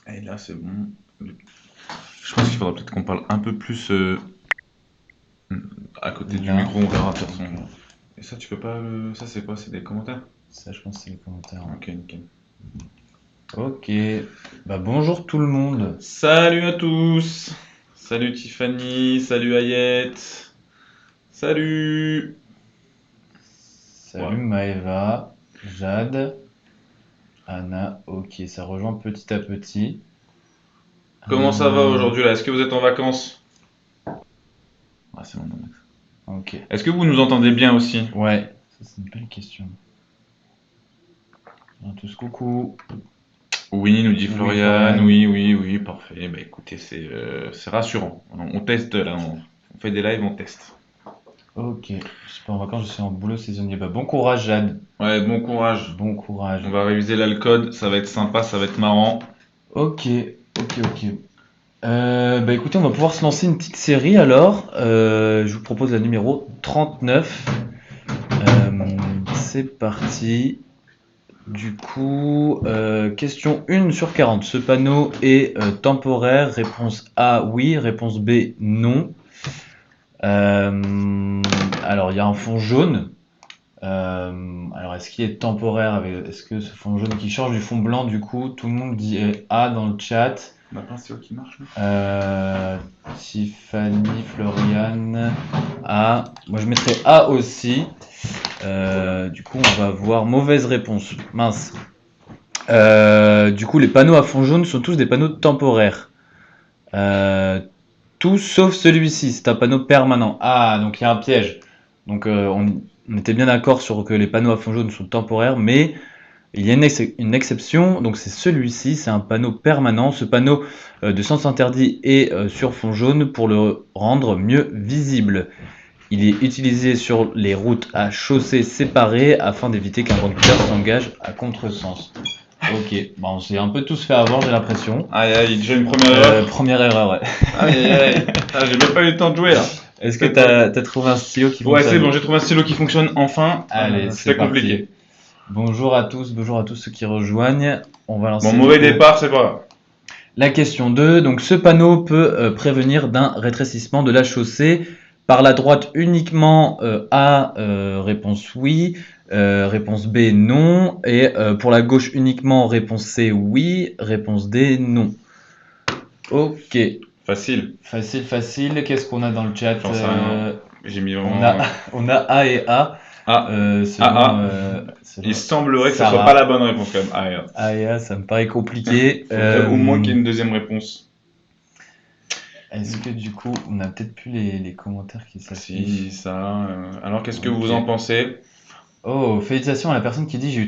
Et là, c'est bon. Je pense qu'il faudra peut-être qu'on parle un peu plus à côté du Là. micro, on verra de toute façon. Et ça, tu peux pas le... Ça, c'est quoi? C'est des commentaires? Ça, je pense que c'est les commentaires. Ok, nickel. Ok. Bah, bonjour tout le monde. Salut à tous! Salut Tiffany, salut Ayette. Salut! Salut Ouais. Maëva, Jade, Anna. Ok, ça rejoint petit à petit. Comment ça va aujourd'hui là? Est-ce que vous êtes en vacances? Ah, c'est bon, non, Max. Ok. Est-ce que vous nous entendez bien aussi? Ouais, ça c'est une belle question. À tous, coucou. Oui, nous dit Oui, Florian. Florian. Oui, parfait. Bah écoutez, c'est rassurant. On teste là, on fait des lives, on teste. Ok. Je suis pas en vacances, je suis en boulot saisonnier. Bah, bon courage, Jade. Ouais, bon courage. Bon On courage. va réviser là le code, ça va être sympa, ça va être marrant. Ok, ok. Bah écoutez, on va pouvoir se lancer une petite série alors. Je vous propose la numéro 39. C'est parti. Du coup, question 1 sur 40. Ce panneau est temporaire. Réponse A, oui. Réponse B, non. Alors, il y a un fond jaune. Alors, est-ce qu'il est temporaire est-ce que ce fond jaune qui change du fond blanc, du coup, tout le monde dit A dans le chat. On a pas un stylo qui marche là? Tiffany, Florian, A. Moi, je mettrais A aussi. Du coup, on va voir mauvaise réponse. Mince. Du coup, les panneaux à fond jaune sont tous des panneaux temporaires. Tous sauf celui-ci, c'est un panneau permanent. Ah, donc il y a un piège. Donc on était bien d'accord sur que les panneaux à fond jaune sont temporaires, mais il y a une exception. Donc c'est celui-ci, c'est un panneau permanent. Ce panneau de sens interdit est sur fond jaune pour le rendre mieux visible. Il est utilisé sur les routes à chaussées séparées afin d'éviter qu'un conducteur s'engage à contresens. Ok, bon, on s'est un peu tous fait avoir, j'ai l'impression. Aïe, déjà une première erreur. Première erreur, ouais. Aïe. Ah, j'ai même pas eu le temps de jouer là. Est-ce que t'as trouvé un stylo qui Ouais, fonctionne? c'est bon, j'ai trouvé un stylo qui fonctionne enfin. Allez, c'est C'était parti. compliqué. Bonjour à tous ceux qui rejoignent. On va lancer Bon, mauvais du coup départ, c'est pas grave. la question 2. Donc ce panneau peut prévenir d'un rétrécissement de la chaussée. Par la droite uniquement A, réponse oui. Réponse B, non. Et pour la gauche uniquement, réponse C, oui. Réponse D, non. Ok. Facile. Facile. Qu'est-ce qu'on a dans le chat? J'en sais rien. J'ai mis vraiment. On a A et A. Ah, Selon il semblerait que ce Sarah. soit pas la bonne réponse quand même. Ah, regarde. A et A, ça me paraît compliqué. Faudrait au moins qu'il y ait une deuxième réponse. Est-ce que du coup, on a peut-être plus les commentaires qui s'affichent? Si, ça. Alors, qu'est-ce que vous en pensez? Oh, félicitations à la personne qui dit j'ai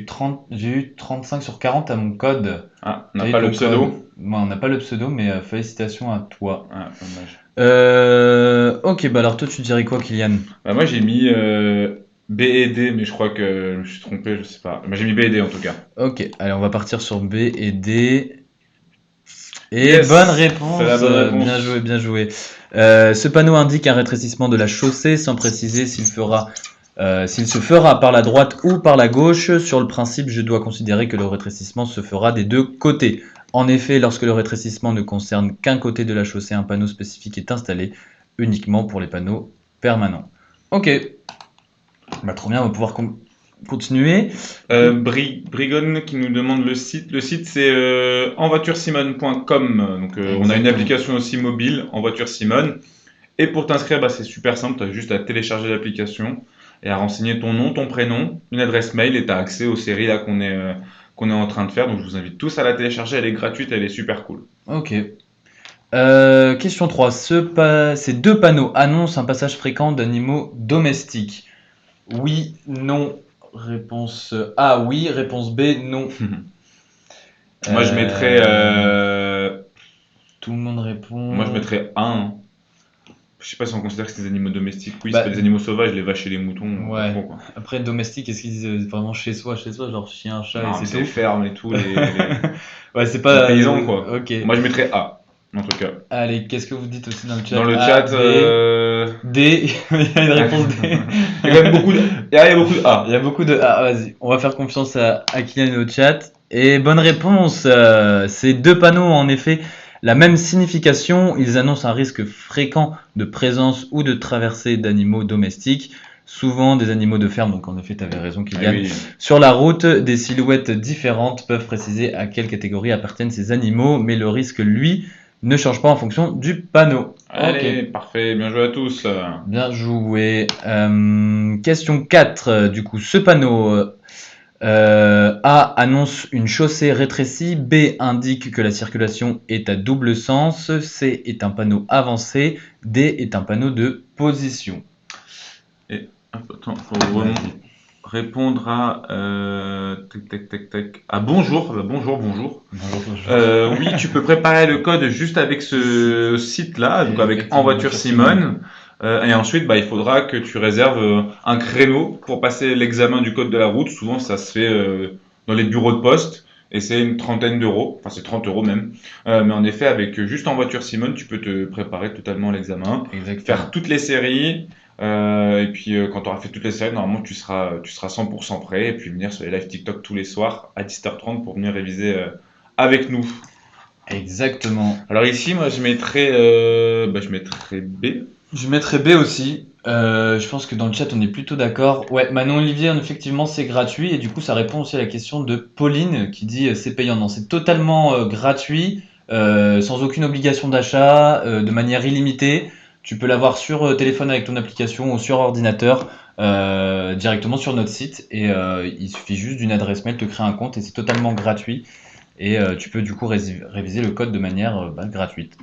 eu 35 sur 40 à mon code. Ah, on n'a pas le pseudo? Moi, on n'a pas le pseudo, mais félicitations à toi. Ah, dommage. Ok, bah alors toi, tu dirais quoi, Kylian? Bah, moi, j'ai mis B et D, mais je crois que je me suis trompé, je sais pas. Mais j'ai mis B et D en tout cas. Ok, allez, on va partir sur B et D. Et Yes, bonne réponse. c'est la bonne réponse. Bien joué. Ce panneau indique un rétrécissement de la chaussée sans préciser s'il se fera par la droite ou par la gauche. Sur le principe, je dois considérer que le rétrécissement se fera des deux côtés. En effet, lorsque le rétrécissement ne concerne qu'un côté de la chaussée, un panneau spécifique est installé uniquement pour les panneaux permanents. Ok. Bah, trop bien, on va pouvoir continuer. Brigon qui nous demande le site. Le site c'est envoituresimone.com. Donc on a une application aussi mobile, Envoiture Simone. Et pour t'inscrire, bah, c'est super simple. Tu as juste à télécharger l'application et à renseigner ton nom, ton prénom, une adresse mail et tu as accès aux séries là qu'on est en train de faire. Donc je vous invite tous à la télécharger. Elle est gratuite, elle est super cool. Ok. Question 3. Ces deux panneaux annoncent un passage fréquent d'animaux domestiques. Oui, non. Réponse A, oui. Réponse B, non. Moi je mettrais. Tout le monde répond. Moi je mettrais 1. Je sais pas si on considère que c'est des animaux domestiques. Oui, Bah, c'est pas des animaux sauvages, les vaches et les moutons. Ouais. Trop, quoi. Après, domestique, est-ce qu'ils disent vraiment chez soi, genre chien, chat Non, et mais c'est les tout? fermes et tout, les Ouais, c'est pas. paysans quoi. Ok. Moi je mettrais A, en tout cas. Allez, qu'est-ce que vous dites aussi dans le chat? Dans le A, chat, D. Il y a une réponse D. il y a quand même beaucoup de... il y a beaucoup de A. Il y a beaucoup de A. Vas-y, on va faire confiance à Kylian au chat. Et bonne réponse. Ces deux panneaux ont en effet la même signification. Ils annoncent un risque fréquent de présence ou de traversée d'animaux domestiques, souvent des animaux de ferme. Donc en effet, tu avais raison, Ah Kylian. oui. Sur la route, des silhouettes différentes peuvent préciser à quelle catégorie appartiennent ces animaux, mais le risque, lui, ne change pas en fonction du panneau. Allez, Ok. parfait, bien joué à tous. Bien joué. Question 4. Du coup, ce panneau A annonce une chaussée rétrécie, B indique que la circulation est à double sens, C est un panneau avancé, D est un panneau de position. Et attends, faut vraiment répondre à à bonjour. Bonjour. Oui, tu peux préparer le code juste avec ce site-là, donc avec En Voiture Simone. Et ensuite, il faudra que tu réserves un créneau pour passer l'examen du code de la route. Souvent, ça se fait dans les bureaux de poste et c'est une trentaine d'euros, enfin c'est 30 euros même. Mais en effet, avec juste En Voiture Simone, tu peux te préparer totalement à l'examen, faire toutes les séries. Et puis quand tu auras fait toutes les séries, normalement tu seras 100% prêt et puis venir sur les live TikTok tous les soirs à 10h30 pour venir réviser avec nous. Exactement. Alors ici, moi je mettrais B. Je mettrais B aussi. Je pense que dans le chat on est plutôt d'accord. Ouais, Manon Olivier, effectivement c'est gratuit et du coup ça répond aussi à la question de Pauline qui dit c'est payant. Non, c'est totalement gratuit, sans aucune obligation d'achat, de manière illimitée. Tu peux l'avoir sur téléphone avec ton application ou sur ordinateur, directement sur notre site et il suffit juste d'une adresse mail, te créer un compte et c'est totalement gratuit. Et tu peux du coup réviser le code de manière gratuite.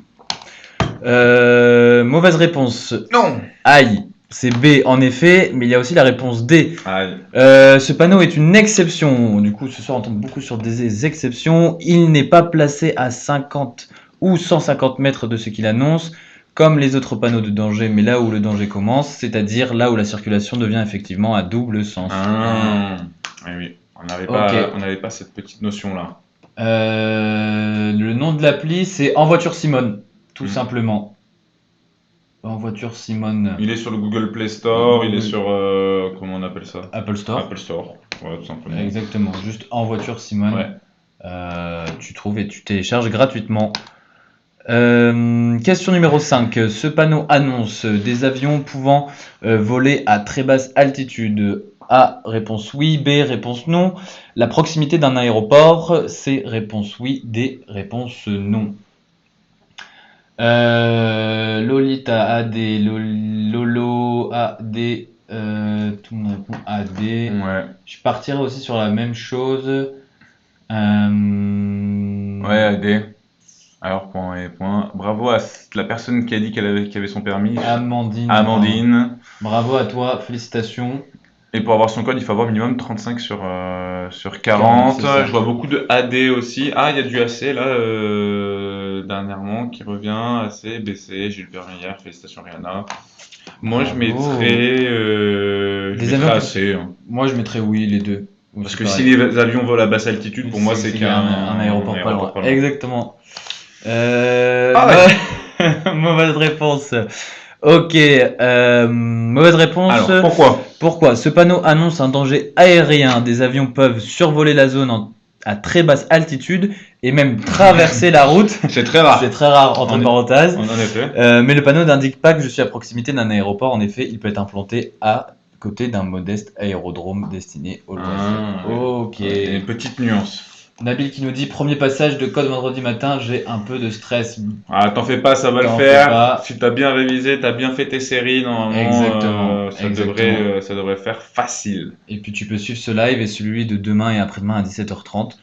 Mauvaise réponse. Non. Aïe. C'est B en effet, mais il y a aussi la réponse D. Aïe. Ce panneau est une exception. Du coup, ce soir, on tombe beaucoup sur des exceptions. Il n'est pas placé à 50 ou 150 mètres de ce qu'il annonce, comme les autres panneaux de danger, mais là où le danger commence, c'est-à-dire là où la circulation devient effectivement à double sens. Oui, on n'avait Ok. pas cette petite notion-là. Le nom de l'appli, c'est En Voiture Simone, tout simplement. En Voiture Simone. Il est sur le Google Play Store, il est Google. sur, comment on appelle ça? Apple Store. Apple Store, voilà, tout simplement. Exactement, juste En Voiture Simone. Ouais. Tu trouves et tu télécharges gratuitement. Question numéro 5. Ce panneau annonce des avions pouvant voler à très basse altitude. A, réponse oui. B, réponse non. La proximité d'un aéroport. C, réponse oui. D, réponse non. Lolita, AD. Lolo, AD. Tout le monde répond AD. Ouais. Je partirai aussi sur la même chose. Ouais, AD. Alors, point et point. Bravo à la personne qui a dit qu'elle avait son permis. Amandine. Bravo à toi, félicitations. Et pour avoir son code, il faut avoir minimum 35 sur 40. Je vois beaucoup de AD aussi. Ah, il y a du AC là, dernièrement, qui revient. AC, BC, j'ai eu le permis hier. Félicitations, Rihanna. Moi, je mettrais AC. Moi, je mettrais oui, les deux. Parce que si les avions volent à basse altitude, pour moi, c'est un aéroport pas loin. Exactement. Mauvaise réponse. Ok, mauvaise réponse. Alors, pourquoi? Ce panneau annonce un danger aérien. Des avions peuvent survoler la zone à très basse altitude et même traverser la route. C'est très rare. C'est très rare, entre parenthèses. En effet. Mais le panneau n'indique pas que je suis à proximité d'un aéroport. En effet, il peut être implanté à côté d'un modeste aérodrome destiné aux loisirs. Ok. Une petite nuance. Nabil qui nous dit premier passage de code vendredi matin, j'ai un peu de stress. Ah, t'en fais pas, ça va le faire. Si t'as bien révisé, t'as bien fait tes séries, normalement, ça devrait faire facile. Et puis tu peux suivre ce live et celui de demain et après-demain à 17h30.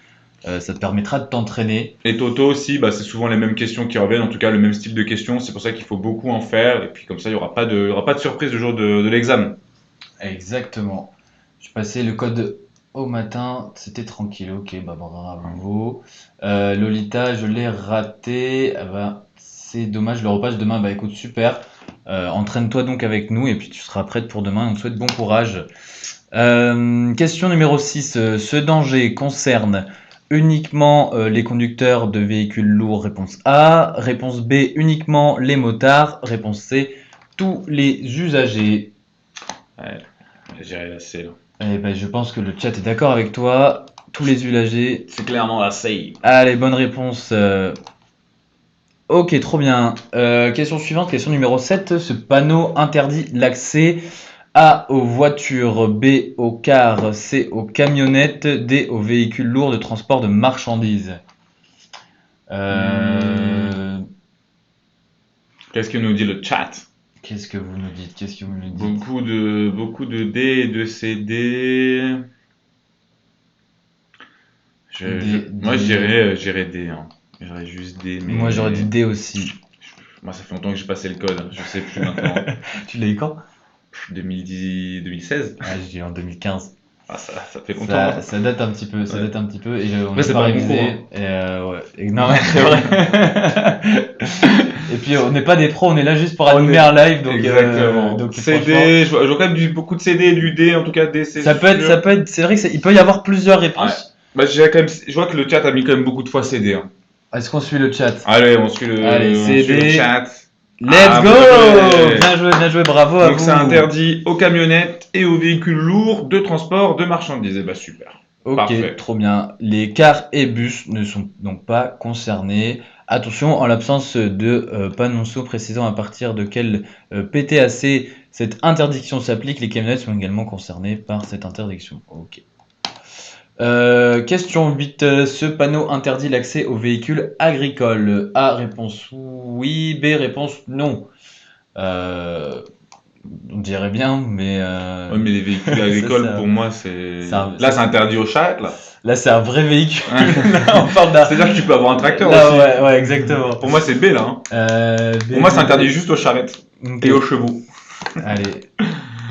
Ça te permettra de t'entraîner. Et Toto aussi, c'est souvent les mêmes questions qui reviennent, en tout cas le même style de questions. C'est pour ça qu'il faut beaucoup en faire. Et puis comme ça, il n'y aura pas de surprise le jour de l'examen. Exactement. Je passais le code au matin, c'était tranquille. Ok, bravo. Lolita, je l'ai raté. C'est dommage, je le repasse demain. Écoute, super. Entraîne-toi donc avec nous et puis tu seras prête pour demain. On te souhaite bon courage. Question numéro 6. Ce danger concerne uniquement les conducteurs de véhicules lourds. Réponse A. Réponse B. Uniquement les motards. Réponse C. Tous les usagers. Ouais, j'irai la C là. Je pense que le chat est d'accord avec toi. tous les usagers. C'est clairement la save. Allez, bonne réponse. Ok, trop bien. Question suivante, question numéro 7. Ce panneau interdit l'accès A aux voitures, B aux cars, C aux camionnettes, D aux véhicules lourds de transport de marchandises. Qu'est-ce que nous dit le chat? Qu'est-ce que vous nous dites? Qu'est-ce que vous nous dites? Beaucoup de D et de CD. Moi, je dirais D. Hein. J'aurais juste D. Mais... Moi, j'aurais dit D aussi. Moi, ça fait longtemps que j'ai passé le code. Je sais plus maintenant. Tu l'as eu quand? 2016. Ah, je dis en 2015. Ah, ça fait longtemps. Ça date un petit peu. Ça Ouais. date un petit peu. Et on Mais n'a c'est pas pas révisé. bon cours, Ouais. Non, mais c'est vrai. Et puis, on n'est pas des pros. On est là juste pour animer un live. Donc, Exactement. donc CD, je vois quand même beaucoup de CD et du D. En tout cas, D, c'est ça peut être. C'est vrai qu'il peut y avoir plusieurs réponses. Bah, je vois que le chat a mis quand même beaucoup de fois CD. Hein. Est-ce qu'on suit le chat? Allez, on suit le CD. chat. Let's go! Bien joué, bravo à vous. Donc, c'est interdit aux camionnettes et aux véhicules lourds de transport de marchandises. Et bah, super. Ok, Parfait. trop bien. Les cars et bus ne sont donc pas concernés. Attention, en l'absence de panonceau précisant à partir de quel PTAC cette interdiction s'applique, les camionnettes sont également concernées par cette interdiction. Ok. Question 8. Ce panneau interdit l'accès aux véhicules agricoles. A, réponse oui. B, réponse non. On dirait bien, mais... Ouais, mais les véhicules agricoles, pour moi, c'est... Là, c'est interdit au chat, là. Là, c'est un vrai véhicule. Là, on parle d'un... C'est-à-dire que tu peux avoir un tracteur là, aussi. Ouais, exactement. Pour moi, c'est B, là. Hein. Pour moi, c'est interdit juste aux charrettes et aux chevaux. Allez.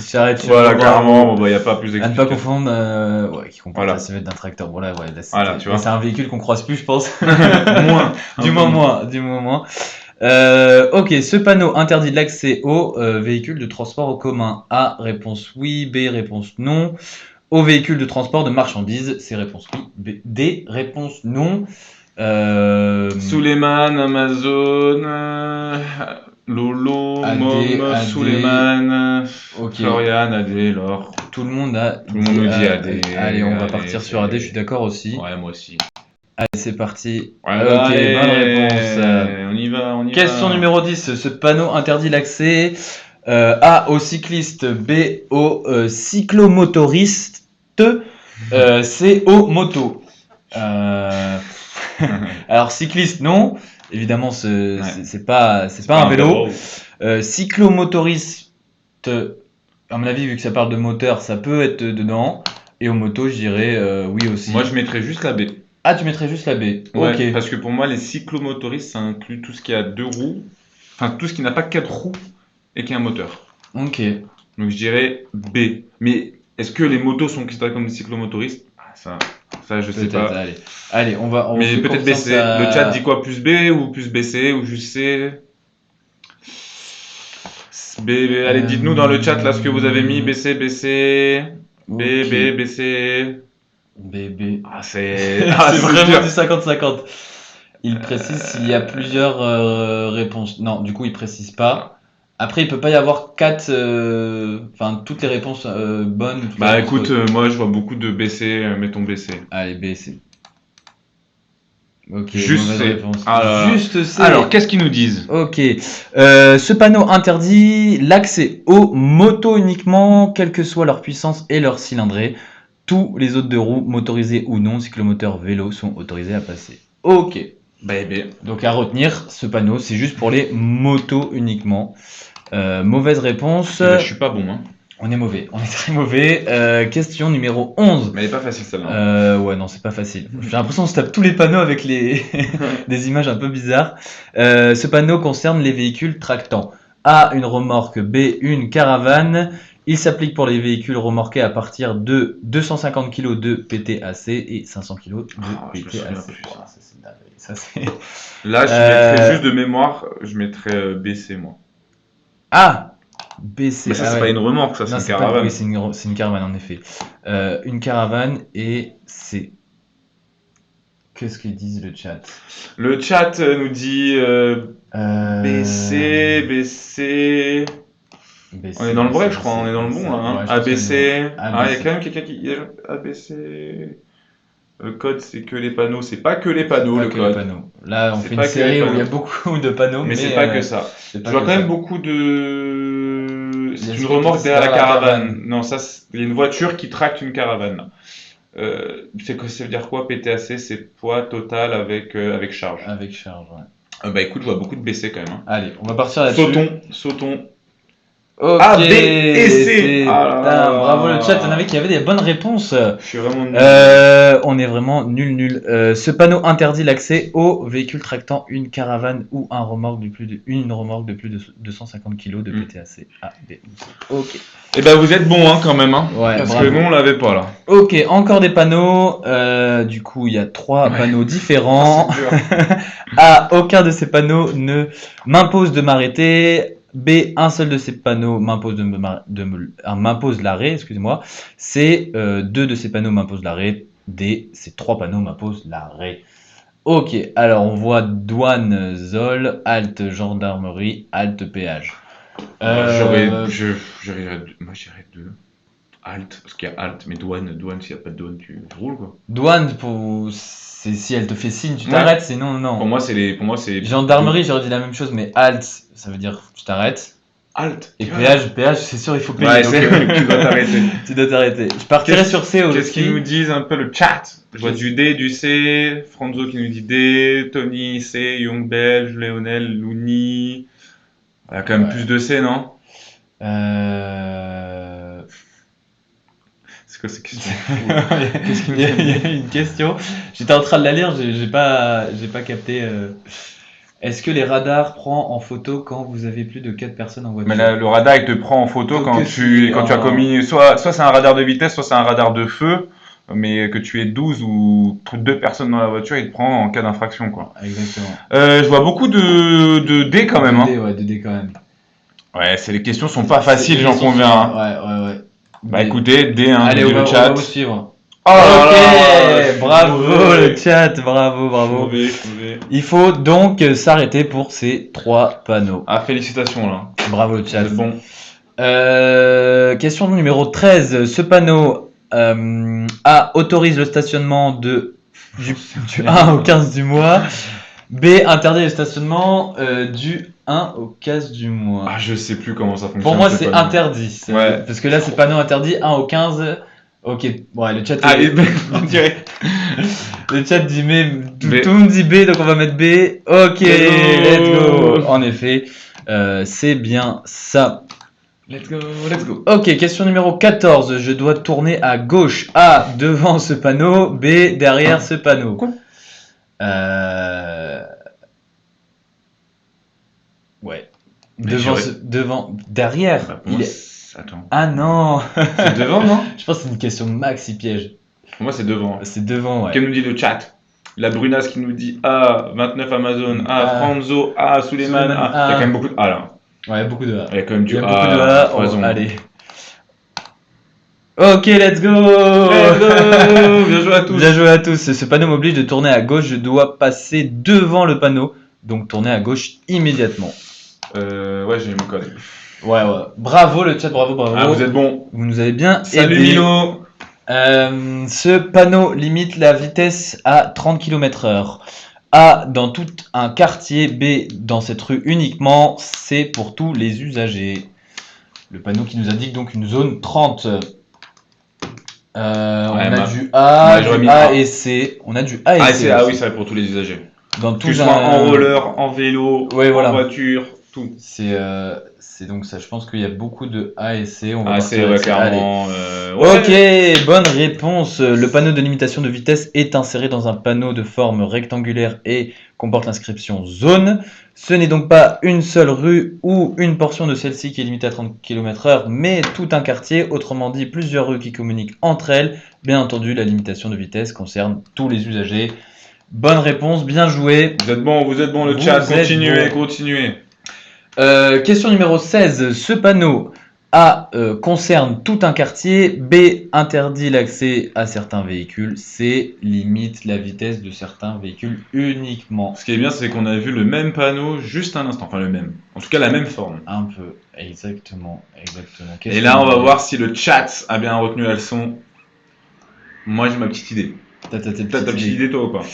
Charrette, voilà, clairement, il n'y a pas plus d'explication. À ne pas confondre, qui comporte la civette d'un tracteur. Bon, là, voilà, tu vois. C'est un véhicule qu'on croise plus, je pense. Moins. Du moins. Ok, ce panneau interdit l'accès aux véhicules de transport en commun. A, réponse oui. B, réponse non. Aux véhicules de transport de marchandises, c'est réponse oui. B, D, réponse non. Suleiman, Amazon, Lolo, Mom, Suleiman, Florian, AD, Laure. Tout le monde nous dit AD. Allez, on va partir sur AD, je suis d'accord aussi. Ouais, moi aussi. Allez, c'est parti. Ouais, ok, bonne réponse. On y va. Question numéro 10. Ce panneau interdit l'accès A aux cyclistes, B aux cyclomotoristes, C aux motos. Alors, cycliste, non. Évidemment, c'est pas un vélo. Cyclomotoriste, à mon avis, vu que ça parle de moteur, ça peut être dedans. Et aux motos, je dirais oui aussi. Moi, je mettrais juste la B. Ah, tu mettrais juste la B. Ouais, ok. Parce que pour moi, les cyclomotoristes, ça inclut tout ce qui a 2 roues. Enfin, tout ce qui n'a pas 4 roues et qui a un moteur. Ok. Donc, je dirais B. Mais est-ce que les motos sont considérées comme des cyclomotoristes? Ça, je sais pas. Allez, on va. Mais peut-être BC. Le chat dit quoi? Plus B ou plus BC ou juste C? B. Allez, dites-nous dans le chat là ce que vous avez mis. BC, BC. B, B, BC. B. C'est vraiment du 50-50. Il précise s'il y a plusieurs réponses. Non, du coup, il précise pas. Après, il peut pas y avoir 4. Enfin, toutes les réponses bonnes. Bah écoute, moi je vois beaucoup de BC. Mettons BC. Allez, BC. Ok, juste C. Juste C. Alors, qu'est-ce qu'ils nous disent? Ok. Ce panneau interdit l'accès aux motos uniquement, quelle que soit leur puissance et leur cylindrée. Tous les autres deux roues, motorisés ou non, cyclomoteurs, vélos, sont autorisés à passer. Ok. Donc à retenir, ce panneau, c'est juste pour les motos uniquement. Mauvaise réponse. Je suis pas bon. Hein. On est mauvais, on est très mauvais. Question numéro 11. Mais elle est pas facile celle-là. Ouais, non, c'est pas facile. J'ai l'impression qu'on se tape tous les panneaux avec des images un peu bizarres. Ce panneau concerne les véhicules tractants. A, une remorque. B, une caravane. Il s'applique pour les véhicules remorqués à partir de 250 kg de PTAC et 500 kg de PTAC. Là, je mettrais juste de mémoire, je mettrais BC moi. Ah, BC. Mais ça, c'est pas une remorque, ça, c'est une caravane. Oui, c'est une caravane en effet. Une caravane et c'est. Qu'est-ce qu'ils disent le chat? Le chat nous dit BC. On est dans le break, je crois, on est dans le bon là. Hein. ABC. Il y a quand même quelqu'un qui. ABC. Le code, c'est que les panneaux. C'est pas que les panneaux, Pas le que les code. panneaux. Là, on C'est fait pas une que les série où il y a panneaux. beaucoup de panneaux, Mais c'est pas que ça. c'est Je pas vois que quand même ça. beaucoup de. C'est Est-ce une que remorque c'est derrière la derrière la caravane. caravane? Non, il y a une voiture qui tracte une caravane. Là. Ça veut dire quoi PTAC? C'est poids total avec charge. Avec charge, ouais. Bah écoute, je vois beaucoup de BC quand même. Hein. Allez, on va partir là-dessus. Sautons. Ok, A, B et C. c'est... Ah là Putain, là. bravo le chat, il y en avait qui avaient des bonnes réponses. Je suis vraiment nul. On est vraiment nul. Ce panneau interdit l'accès aux véhicules tractant une caravane ou une remorque de plus de 250 kg de PTAC A, B ou C. Ok. Et bah vous êtes bon hein, quand même. Hein, Ouais, parce bravo. que nous on l'avait pas là. Ok, encore des panneaux. Du coup, il y a 3 panneaux différents. C'est dur. A, aucun de ces panneaux ne m'impose de m'arrêter. B, un seul de ces panneaux m'impose l'arrêt, excusez-moi. C, 2 de ces panneaux m'imposent l'arrêt. D, ces 3 panneaux m'imposent l'arrêt. Ok, alors on voit douane, zol, halte, gendarmerie, halte, péage. Moi j'irais 2. Halte, parce qu'il y a halte, mais douane, s'il n'y a pas de douane, tu roules quoi. Douane, c'est si elle te fait signe, tu t'arrêtes, sinon non. Pour moi c'est. Gendarmerie, j'aurais dit la même chose, mais halte, ça veut dire tu t'arrêtes. Halte. Et péage, c'est sûr, il faut payer. Ouais, donc, tu dois t'arrêter. tu dois t'arrêter. Je partirais sur C aussi. Qu'est-ce qu'ils nous disent un peu le chat? Je vois du D, du C, Franzo qui nous dit D, Tony C, Young Belge, Léonel, Louni. Il y a quand même plus de C, non? C'est quoi ces questions? Il y a une question. J'étais en train de la lire, j'ai pas capté. Est-ce que les radars prennent en photo quand vous avez plus de 4 personnes en voiture? Mais là, le radar, il te prend en photo quand tu as commis. Soit c'est un radar de vitesse, soit c'est un radar de feu. Mais que tu aies 12 ou 2 personnes dans la voiture, il te prend en cas d'infraction, quoi. Exactement. Je vois beaucoup de D quand même. De D quand même. Ouais, les questions sont pas faciles, j'en conviens. Hein. Ouais. Bah écoutez, D, hein, allez, le on chat. va vous suivre. Oh là là, bravo le chat, bravo. Mauvais. Il faut donc s'arrêter pour ces 3 panneaux. Ah, félicitations là. Bravo le chat. C'est bon. Question numéro 13. Ce panneau A autorise le stationnement du 1 au 15 du mois. B interdit le stationnement du 1 au 15 du mois. Ah, je sais plus comment ça fonctionne. Pour moi, c'est interdit. Ouais. Parce que là, c'est panneau interdit 1 au 15. Ok, ouais, le chat. Allez, on dirait. Le chat dit mais tout le monde dit B, donc on va mettre B. Ok, let's go. En effet, c'est bien ça. Let's go. Ok, question numéro 14. Je dois tourner à gauche. A, devant ce panneau. B, derrière ce panneau. Quoi? Ouais. Mais Derrière. Bah, Attends. Ah non. C'est devant, non? Je pense que c'est une question maxi piège. Pour moi, c'est devant. C'est devant, ouais. Qu'est-ce nous dit le chat? La Brunas qui nous dit A, 29 Amazon, A, Franzo, A, Suleiman, A. Il y a quand même beaucoup de A là. Ouais, beaucoup de A. Il y a quand même du A. Beaucoup de A. Poison. Allez. Ok, let's go. Bien joué à tous. Bien joué à tous. Ce panneau m'oblige de tourner à gauche. Je dois passer devant le panneau. Donc tourner à gauche immédiatement. Ouais, j'ai eu mon code. Ouais. Bravo le chat, bravo. Ah, vous êtes bon. Vous nous avez bien Salut aidé. Milo. Ce panneau limite la vitesse à 30 km/h. A, dans tout un quartier. B, dans cette rue uniquement. C, pour tous les usagers. Le panneau qui nous indique donc une zone 30. On a du A, et C. On a du A et C. Ah oui, ça va pour tous les usagers. Dans tout que ce soit en roller, en vélo, en voiture, tout. C'est donc ça. Je pense qu'il y a beaucoup de A et C. On va Ah, c'est ouais, clairement. Ok, bonne réponse. Le panneau de limitation de vitesse est inséré dans un panneau de forme rectangulaire et comporte l'inscription zone. Ce n'est donc pas une seule rue ou une portion de celle-ci qui est limitée à 30 km/h, mais tout un quartier, autrement dit plusieurs rues qui communiquent entre elles. Bien entendu, la limitation de vitesse concerne tous les usagers. Bonne réponse, bien joué. Vous êtes bon le chat, continuez. Question numéro 16. Ce panneau A concerne tout un quartier. B interdit l'accès à certains véhicules. C limite la vitesse de certains véhicules uniquement. Ce qui est bien, c'est qu'on a vu le même panneau juste un instant. Enfin, le même. En tout cas, la même forme. Un peu. Exactement. Et là, on va voir si le chat a bien retenu la leçon. Moi, j'ai ma petite idée. T'as tes T'as ta petites petite idées. idée toi ou pas?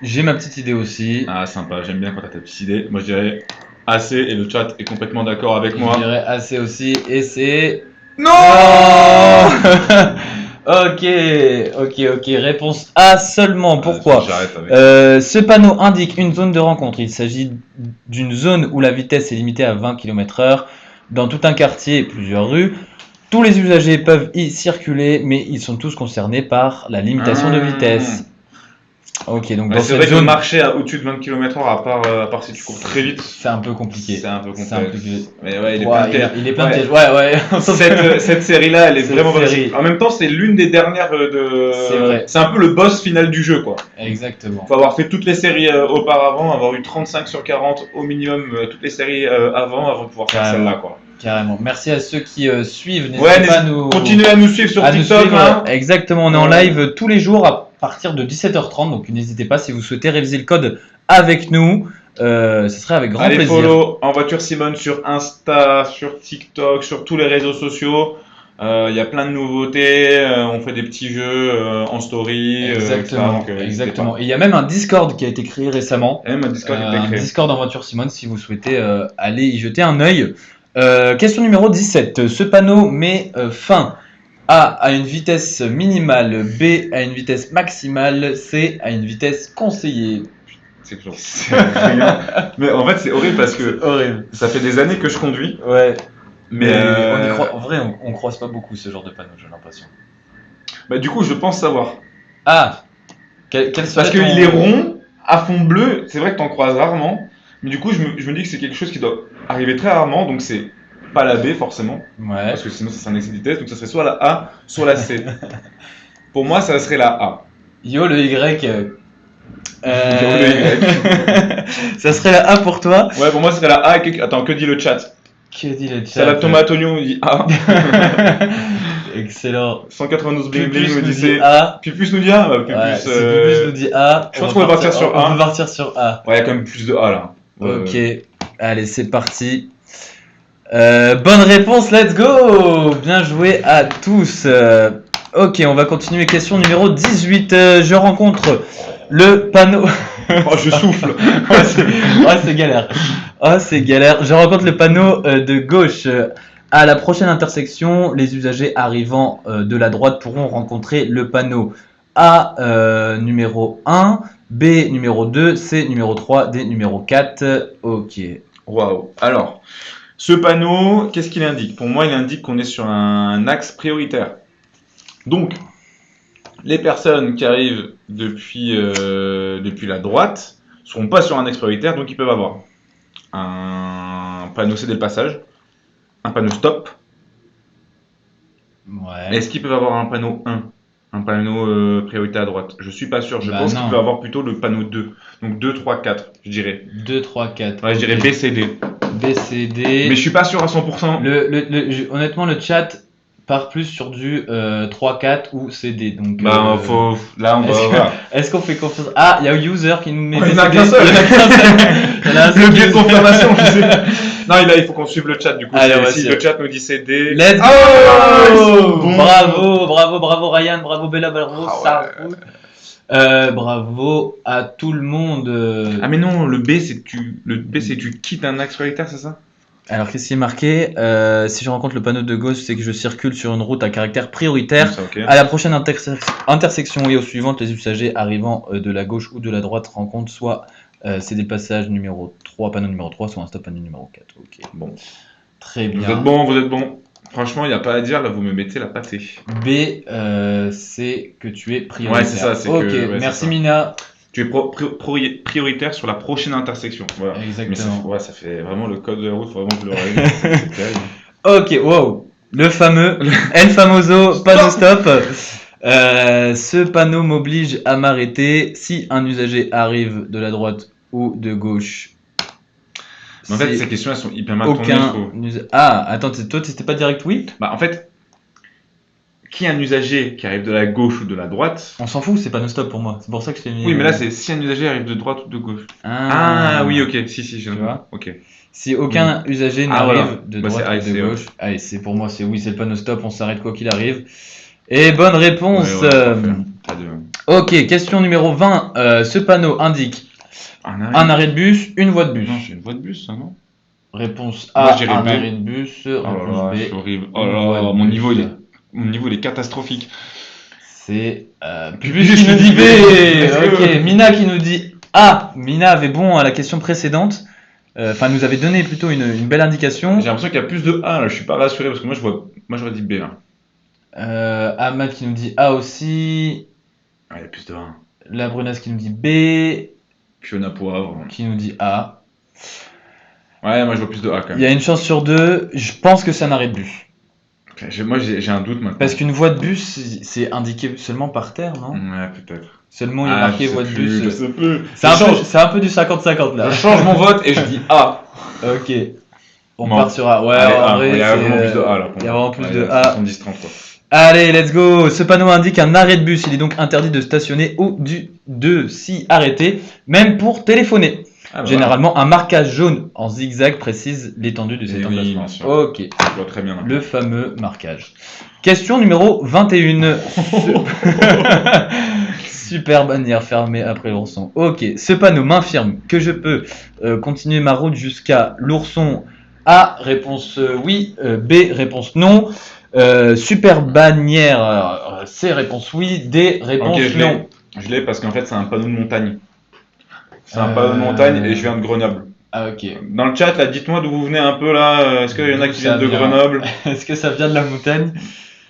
J'ai ma petite idée aussi. Ah, sympa, j'aime bien quand t'as ta petite idée. Moi, je dirais assez, et le chat est complètement d'accord avec Je moi. dirais assez aussi. Et c'est. Non! Oh Ok, réponse A seulement. Pourquoi? J'arrête avec. Ce panneau indique une zone de rencontre. Il s'agit d'une zone où la vitesse est limitée à 20 km/h dans tout un quartier et plusieurs rues. Tous les usagers peuvent y circuler, mais ils sont tous concernés par la limitation de vitesse. Ok, donc Ouais, dans c'est vrai cette que zone, marcher à au-dessus de 20 km/h, à part si tu cours très vite, c'est un peu compliqué. c'est un peu C'est un peu complexe. compliqué. Mais ouais, il est Ouais, plein de pièges. il est plein de Ouais. pièges. Ouais. Cette série-là, elle est Cette vraiment pas série. facile. En même temps, c'est l'une des dernières de. C'est vrai. C'est un peu le boss final du jeu, quoi. Exactement. Faut avoir fait toutes les séries auparavant, avoir eu 35 sur 40 au minimum, toutes les séries avant de pouvoir faire Carrément. celle-là, quoi. Carrément. Merci à ceux qui suivent. N'hésitez Ouais, pas à nous. continuez à nous suivre sur à nous TikTok. suivre. Hein. Exactement, on est en live tous les jours à partir de 17h30, donc n'hésitez pas si vous souhaitez réviser le code avec nous, ce serait avec grand Allez, plaisir. follow En Voiture Simone sur Insta, sur TikTok, sur tous les réseaux sociaux. Il y a plein de nouveautés, on fait des petits jeux en story. Exactement, etc. Donc, exactement. Et il y a même un Discord qui a été créé récemment. Et même un Discord qui a été Un créé. Discord en Voiture Simone si vous souhaitez aller y jeter un œil. Question numéro 17. Ce panneau met fin A à une vitesse minimale, B à une vitesse maximale, C à une vitesse conseillée. C'est toujours. Mais en fait, c'est horrible parce que C'est horrible. ça fait des années que je conduis. Ouais. Mais on y croit, en vrai, on croise pas beaucoup ce genre de panneau, j'ai l'impression. bah, du coup, je pense savoir. Ah quel serait Parce ton- qu'il est rond, à fond bleu, c'est vrai que t'en croises rarement. Mais du coup, je me dis que c'est quelque chose qui doit arriver très rarement. Donc, c'est pas la B forcément. Ouais. Parce que sinon, ça serait un excès de vitesse. Donc, ça serait soit la A, soit la C. Pour moi, ça serait la A. Yo le Y. Yo, le Y. Ça serait la A pour toi. Ouais, pour moi, ce serait la A. Attends, que dit le chat? Que dit le chat? Salade tomate oignon, il dit A. Excellent. 192 bling bling Pupus me nous dit dit C. A. Pupus nous dit A. Bah, Pupus, Ouais, si Pupus nous dit A. je pense qu'on va partir sur A. On va partir sur A. Ouais, il y a quand même plus de A là. Ok. Allez, c'est parti. Bonne réponse, let's go! Bien joué à tous. Ok, on va continuer. Question numéro 18. Je rencontre le panneau. Oh, je souffle. C'est galère. C'est galère. Je rencontre le panneau de gauche. À la prochaine intersection, les usagers arrivant de la droite pourront rencontrer le panneau A numéro 1, B numéro 2, C numéro 3, D numéro 4. Ok. Waouh. Alors, ce panneau, qu'est-ce qu'il indique? Pour moi, il indique qu'on est sur un axe prioritaire. Donc, les personnes qui arrivent depuis la droite ne seront pas sur un axe prioritaire, donc ils peuvent avoir un panneau céder le passage, un panneau stop. Ouais. Est-ce qu'ils peuvent avoir un panneau 1? Un panneau priorité à droite? Je suis pas sûr. Je Bah pense non. qu'ils peuvent avoir plutôt le panneau 2. Donc 2, 3, 4, je dirais. 2, 3, 4. Ouais, je dirais B, C, D. B, C, D. Mais je suis pas sûr à 100%. Honnêtement, le chat part plus sur du 3, 4 ou CD. Donc, Bah, là, on va. est-ce que- Voilà. Est-ce qu'on fait confiance? Ah, il y a user qui nous met. Il y en a BCD. qu'un seul. Il y en a qu'un seul. Il y en a un seul Le qui biais de nous- confirmation, je sais. Non, là, il faut qu'on suive le chat. Du coup, Allez, on va si suivre. le chat nous dit C, D. Let's go! Bon. Bravo Ryan, bravo Bella, bravo Ah Sarou. Bravo à tout le monde. Ah, mais non, le B, c'est tu quittes un axe prioritaire, c'est ça? Alors, qu'est-ce qui est marqué? Si je rencontre le panneau de gauche, c'est que je circule sur une route à caractère prioritaire. Ça, ok. À la prochaine intersection et aux suivantes, les usagers arrivant de la gauche ou de la droite rencontrent soit céder le passage numéro 3, panneau numéro 3, soit un stop panneau numéro 4. Ok, Bon. très Vous bien. êtes bon, vous êtes bon. Franchement, il n'y a pas à dire, là, vous me mettez la pâtée. B, c'est que tu es prioritaire. Ouais, c'est ça, c'est ok, que- ouais, merci c'est ça. Mina. Tu es prioritaire sur la prochaine intersection. Voilà. Mais Exactement. ça fait vraiment le code de la route, faut vraiment que je le règle. C'est terrible. Ok, wow. Le fameux El Famoso panneau stop. Ce panneau m'oblige à m'arrêter si un usager arrive de la droite ou de gauche. Mais en fait, Si ces questions, elles sont hyper mal tournées, je aucun trouve. Ah, attends, toi, c'était pas direct oui? Bah, en fait, qui est un usager qui arrive de la gauche ou de la droite? On s'en fout, c'est panneau stop pour moi. C'est pour ça que je t'ai mis. Oui, mais là, c'est si un usager arrive de droite ou de gauche. Ah, Ah, oui, ok. Si, j'ai Tu vois? Ok. Si aucun usager Ah, n'arrive voilà. de Bah, droite c'est A et ou de C, gauche, allez, c'est pour moi, c'est oui, c'est le panneau stop, on s'arrête quoi qu'il arrive. Et bonne réponse. Ouais, pas de... Ok, question numéro 20. Ce panneau indique un arrêt de bus, une voie de bus. Non, c'est une voie de bus, ça, non? Réponse Moi, A, je dirais un B. arrêt de bus. Oh là Réponse là, B. c'est horrible. Oh une là voie là, de mon bus. niveau, il est catastrophique. C'est Pupi Pupi qui nous dit B. Let's go. Ok, Mina qui nous dit A. Mina avait bon à la question précédente. Enfin, nous avait donné plutôt une belle indication. J'ai l'impression qu'il y a plus de A, là. Je suis pas rassuré parce que moi, j'aurais dit B, là. Ahmad qui nous dit A aussi. Ah, il y a plus de A. La Brunasse qui nous dit B. Fiona Poivre. Qui nous dit A. Ouais, moi, je vois plus de A, quand Il y même. a une chance sur deux. Je pense que c'est un arrêt de bus. Moi, j'ai un doute, maintenant. Parce qu'une voie de bus, c'est indiqué seulement par terre, non? Ouais, peut-être. Seulement il est marqué je sais voie de plus, bus. Je sais plus. C'est un peu du 50-50 là. Je change mon vote et je dis A. Ok. On Bon. part sur A. Ouais, Allez, en A. vrai, Il y a c'est, vraiment plus de A, là. pour il y a moi. vraiment plus Ouais, de il y a A. 70-30, quoi. Allez, let's go. Ce panneau indique un arrêt de bus. Il est donc interdit de stationner ou de s'y arrêter, même pour téléphoner. Ah, bah, Généralement, un marquage jaune en zigzag précise l'étendue de cet Eh oui, emplacement. bien sûr. Ok, je vois très bien, là. le fameux marquage. Question numéro 21. Super bannière fermée après l'ourson. Ok, ce panneau m'infirme que je peux continuer ma route jusqu'à l'ourson. A, réponse oui. B, réponse non. Super bannière, C, réponse oui. D, réponse Ok, je non. l'ai. Je l'ai parce qu'en fait, c'est un panneau de montagne. C'est un panneau de montagne et je viens de Grenoble. Ah, ok. Dans le chat, là, dites-moi d'où vous venez un peu, là. Est-ce qu'il y en a D'où qui ça viennent de vient Grenoble? Est-ce que ça vient de la montagne?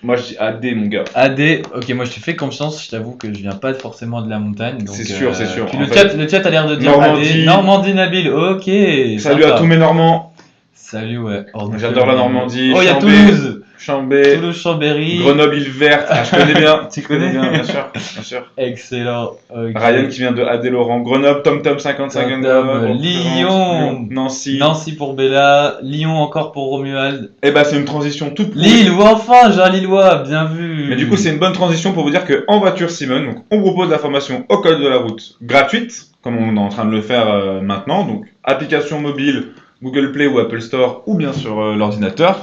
Moi, je dis AD, mon gars. AD, ok, moi je te fais confiance, je t'avoue que je viens pas forcément de la montagne. Donc, C'est sûr, c'est sûr. Puis En le fait, chat a l'air de dire Normandie. AD. Normandie Nabil, ok. Salut sympa. à tous mes Normands. Salut, ouais. J'adore la Normandie. Oh, il y a Chambé, Toulouse. Chambé, Toulouse, Chambéry. Grenoble, île verte. Ah, je connais bien. Tu Je connais connais bien, bien sûr. Bien sûr. Excellent. ok. Ryan qui vient de AD Laurent. Grenoble, Tom 55 Tom, Grenoble. Lyon. Nancy. Nancy pour Bella. Lyon encore pour Romuald. Eh ben, c'est une transition toute pourrie. Lille, ou enfin, j'ai un Lillois, bien vu. Mais du coup, c'est une bonne transition pour vous dire qu'en voiture Simone, donc, on propose la formation au code de la route gratuite, comme on est en train de le faire maintenant. Donc, application mobile, Google Play ou Apple Store, ou bien sur l'ordinateur.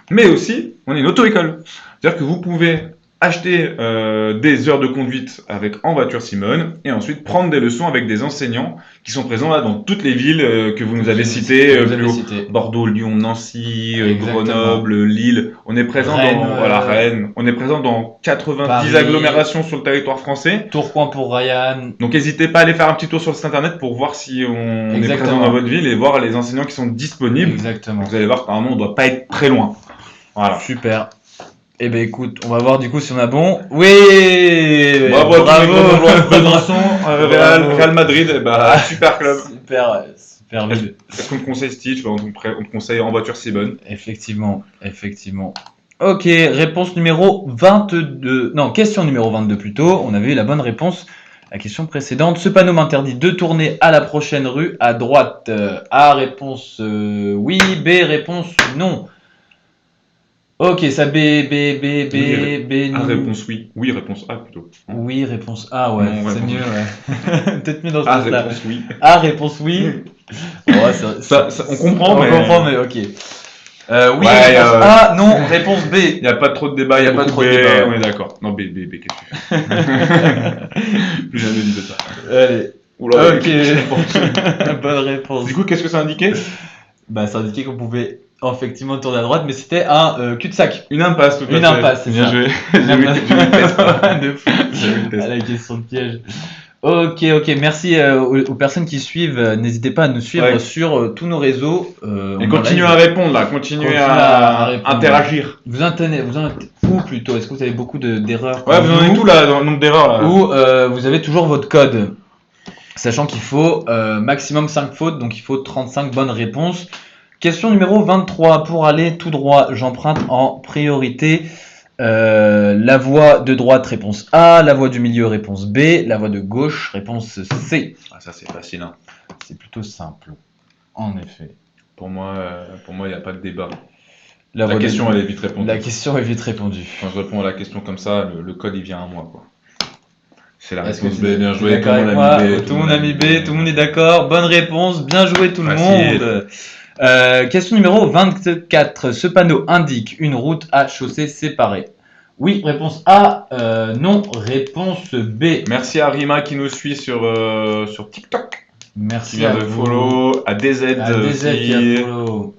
Mais aussi, on est une auto-école. C'est-à-dire que vous pouvez acheter des heures de conduite avec En voiture Simone et ensuite prendre des leçons avec des enseignants qui sont présents là dans toutes les villes que vous nous avez citées, Vous avez plus haut. cité. Bordeaux, Lyon, Nancy, Exactement. Grenoble, Lille. On est présent Rennes, dans Rennes. On est présent dans 90 Paris. agglomérations sur le territoire français. Tourcoing pour Ryan. Donc n'hésitez pas à aller faire un petit tour sur le site internet pour voir si on est Exactement. présent dans votre ville et voir les enseignants qui sont disponibles. Exactement. Vous allez voir qu'apparemment on doit pas être très loin. Voilà. Super. Eh ben écoute, on va voir du coup si on a bon. Oui. Bravo à tous les grenoblois. Besançon, Bravo. Real Madrid, eh ben, super club. Super ville. Est-ce qu'on te conseille Stitch? On te conseille En voiture Simone. Effectivement. Ok, réponse numéro 22. Non, question numéro 22 plutôt. On avait eu la bonne réponse à la question précédente. Ce panneau m'interdit de tourner à la prochaine rue à droite. A, réponse oui. B, réponse non. Ok, ça B. A, réponse oui. Oui, réponse A plutôt. Oui, réponse A, ouais, Non, c'est réponse mieux, ouais. Peut-être mieux dans ce A, sens-là. réponse oui. A, réponse oui. Ouais, Ça, on comprend, on mais comprend, mais ok. Oui, Ouais, réponse A, non, réponse B. il n'y a pas trop de débat, il y a pas beaucoup trop de B, débat. on est d'accord. Non, B, qu'est-ce que tu fais? Plus jamais dit de ça. Allez, Oula, ok. Bonne réponse. Du coup, qu'est-ce que ça indiquait? Bah, ça indiquait qu'on pouvait effectivement tourner à droite, mais c'était un cul-de-sac. Une impasse, tout à fait. Une impasse, c'est Bien ça. joué. Une J'ai vu impasse. le test. De fou. J'ai vu le test. À la question de piège. Ok, merci aux personnes qui suivent. N'hésitez pas à nous suivre Ouais. sur tous nos réseaux. Et continuez à répondre là, continuez à répondre. interagir. Vous en êtes où plutôt? Est-ce que vous avez beaucoup d'erreurs Ouais, comme vous en êtes nous tout là, dans le nombre d'erreurs là. Ou vous avez toujours votre code? Sachant qu'il faut maximum 5 fautes, donc il faut 35 bonnes réponses. Question numéro 23. Pour aller tout droit, j'emprunte en priorité la voie de droite, réponse A, la voie du milieu, réponse B, la voie de gauche, réponse C. Ah, ça c'est facile. Hein. C'est plutôt simple, en effet. Pour moi, il n'y a pas de débat. La La voie question, elle est vite répondue. La question est vite répondue. Quand je réponds à la question comme ça, le code il vient à moi quoi. C'est la Est-ce que réponse tu B, bien es joué. d'accord avec moi? Tout le monde a mis B, tout le monde est est d'accord. Bonne réponse, bien joué tout le Facile. monde. Question numéro 24. Ce panneau indique une route à chaussée séparée. Oui, réponse A. Non, réponse B. Merci à Rima qui nous suit sur TikTok, qui Merci vient à de vous. follow, à DZ À DZ qui a aussi, follow.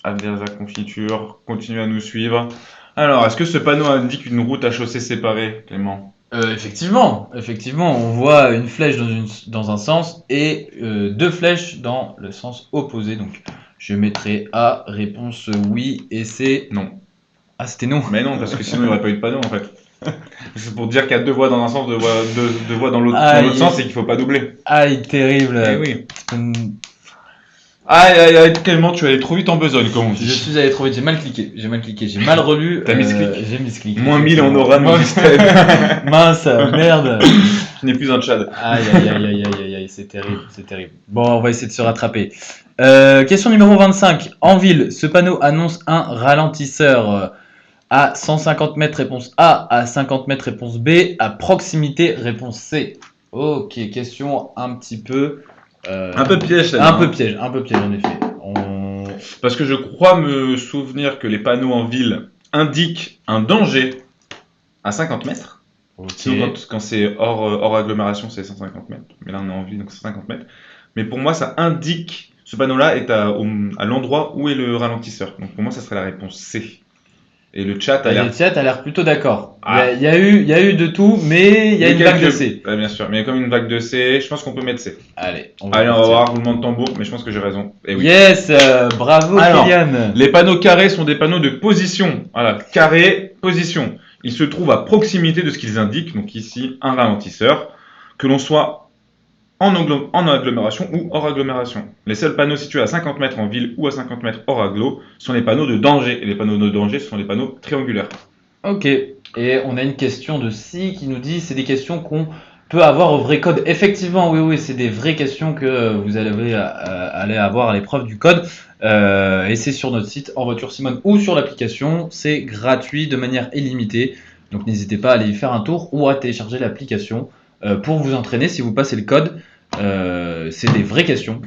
à DZ Confiture, continuez à nous suivre. Alors, est-ce que ce panneau indique une route à chaussée séparée, Clément? Effectivement, on voit une flèche dans un sens et deux flèches dans le sens opposé. Donc, je mettrai A, réponse oui, et C. Non. Ah, c'était non. Mais non, parce que sinon il n'y aurait pas eu de panneau en fait. C'est pour dire qu'il y a deux voies dans un sens, deux voies dans l'autre sens et qu'il faut pas doubler. Aïe, terrible. Eh oui. Aïe, Clément, tu es allé trop vite en besogne, comme on Je dit. suis allé trop vite, j'ai mal cliqué, j'ai mal relu. T'as misclick. J'ai misclick. Moins 1000 en aura de système. Mince, merde. Tu n'es plus un Tchad. Aïe, c'est terrible. Bon, on va essayer de se rattraper. Question numéro 25. En ville, ce panneau annonce un ralentisseur. À 150 mètres, réponse A. À 50 mètres, réponse B. À proximité, réponse C. Ok, question un petit peu... Un peu piège, celle-là. Un peu piège, en effet. Parce que je crois me souvenir que les panneaux en ville indiquent un danger à 50 mètres. Ok. Sinon, quand c'est hors agglomération, c'est 150 mètres. Mais là, on est en ville, donc c'est 50 mètres. Mais pour moi, ça indique... Ce panneau-là est à l'endroit où est le ralentisseur. Donc pour moi, ça serait la réponse C. Et le chat a l'air... Le chat a l'air plutôt d'accord. Ah. Il y a eu de tout, mais il y a une vague de C. Ouais, bien sûr, mais il y a comme une vague de C, je pense qu'on peut mettre C. Allez, on va voir, roulement de tambour, mais je pense que j'ai raison. Et oui. Yes, bravo alors, Kylian. Les panneaux carrés sont des panneaux de position. Voilà, carré, position. Ils se trouvent à proximité de ce qu'ils indiquent, donc ici un ralentisseur, que l'on soit en agglomération ou hors agglomération. Les seuls panneaux situés à 50 mètres en ville ou à 50 mètres hors agglo sont les panneaux de danger. Et les panneaux de danger, ce sont les panneaux triangulaires. Ok, et on a une question de Si qui nous dit c'est des questions qu'on peut avoir au vrai code. Effectivement, oui, c'est des vraies questions que vous allez avoir à l'épreuve du code. Et c'est sur notre site En Voiture Simone ou sur l'application. C'est gratuit de manière illimitée. Donc n'hésitez pas à aller y faire un tour ou à télécharger l'application pour vous entraîner si vous passez le code. C'est des vraies questions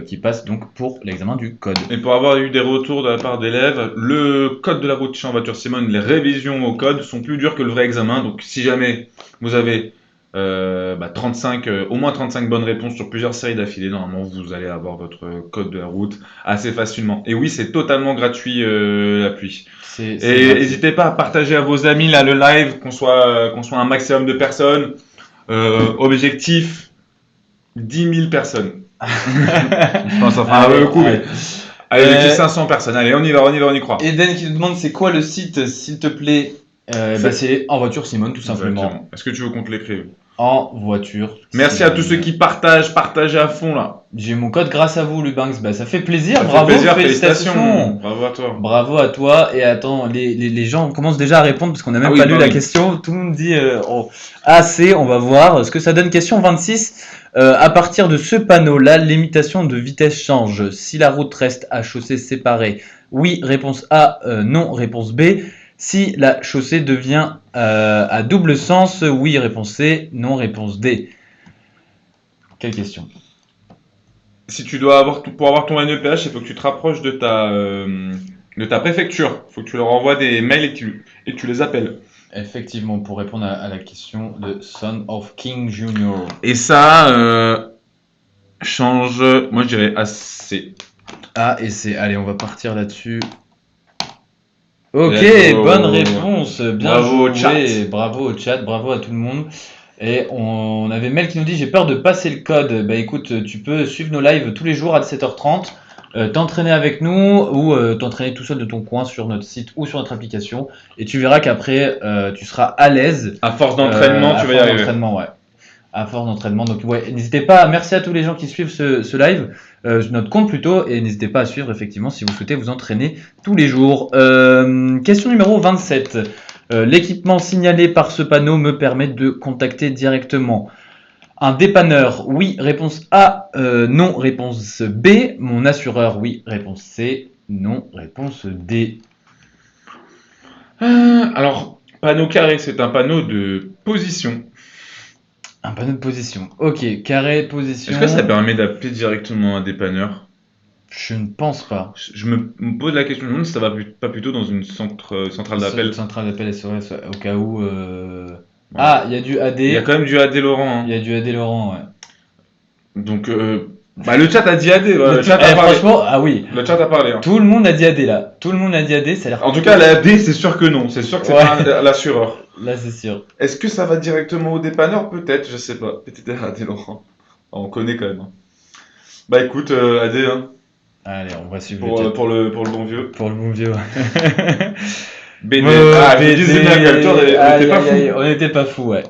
qui passent donc pour l'examen du code. Et pour avoir eu des retours de la part d'élèves, le code de la route chez En Voiture Simone, les révisions au code sont plus dures que le vrai examen. Donc si jamais vous avez au moins 35 bonnes réponses sur plusieurs séries d'affilée, normalement vous allez avoir votre code de la route assez facilement. Et oui, c'est totalement gratuit l'appli. Et n'hésitez pas à partager à vos amis là le live, qu'on soit un maximum de personnes. Objectif 10 000 personnes. Je pense que ça fera un peu le coup. Allez, 500 personnes. Allez, on y va, on y croit. Eden qui nous demande c'est quoi le site, s'il te plaît. C'est En Voiture Simone, tout simplement. Exactement. Est-ce que tu veux qu'on te l'écrive? En Voiture. Merci à tous ceux qui partagez à fond là. J'ai mon code grâce à vous, Lubanks. Ça fait plaisir, bravo, félicitations. Bravo à toi. Bravo à toi. Et attends, les gens commencent déjà à répondre parce qu'on n'a même pas lu la question. Tout le monde dit assez, on va voir ce que ça donne. Question 26. À partir de ce panneau-là, l'imitation de vitesse change. Si la route reste à chaussée séparée, oui, réponse A, non, réponse B. Si la chaussée devient à double sens, oui, réponse C, non, réponse D. Quelle question? Si tu dois pour avoir ton NEPH, il faut que tu te rapproches de ta préfecture. Il faut que tu leur envoies des mails et que tu les appelles. Effectivement, pour répondre à la question de Son of King Jr. Et ça change, moi je dirais AC. A et C. Allez, on va partir là-dessus. Ok, bonne réponse. Bien bravo joué. Chat. Bravo au chat, bravo à tout le monde. Et on avait Mel qui nous dit j'ai peur de passer le code. Bah écoute, tu peux suivre nos lives tous les jours à 17h30, t'entraîner avec nous ou t'entraîner tout seul de ton coin sur notre site ou sur notre application. Et tu verras qu'après, tu seras à l'aise. À force d'entraînement, tu vas y arriver. À force d'entraînement. Donc n'hésitez pas, merci à tous les gens qui suivent ce live, notre compte plutôt, et n'hésitez pas à suivre effectivement si vous souhaitez vous entraîner tous les jours. Question numéro 27. L'équipement signalé par ce panneau me permet de contacter directement un dépanneur, oui, réponse A, non, réponse B. Mon assureur, oui, réponse C, non, réponse D. Alors, panneau carré, c'est un panneau de position. Un panneau de position. Ok, carré, position. Est-ce que ça permet d'appeler directement un dépanneur? Je ne pense pas. Je me pose la question, je me demande si ça va pas plutôt dans une centrale d'appel. Centrale d'appel SOS, ouais, au cas où. Voilà. Ah, il y a du AD. Il y a quand même du AD Laurent, Il y hein. a du AD Laurent, ouais. Donc, bah, le chat a dit AD, le chat a Eh, parlé. franchement, ah oui. Le chat a parlé, hein. Tout le monde a dit AD là. Tout le monde a dit AD, ça a l'air. En tout cas, la AD, c'est sûr que non. C'est sûr que c'est Ouais. pas l'assureur. Là, c'est sûr. Est-ce que ça va directement au dépanneur? Peut-être, je sais pas. Peut-être AD Laurent. On connaît quand même, hein. Bah écoute, AD, hein, Allez, on va suivre pour, le chat. pour le bon vieux. Pour le bon vieux. BD. Oh, Ah, je BD. disais bien que on était Aïe, pas aïe, aïe, fou. on n'était pas fou, ouais.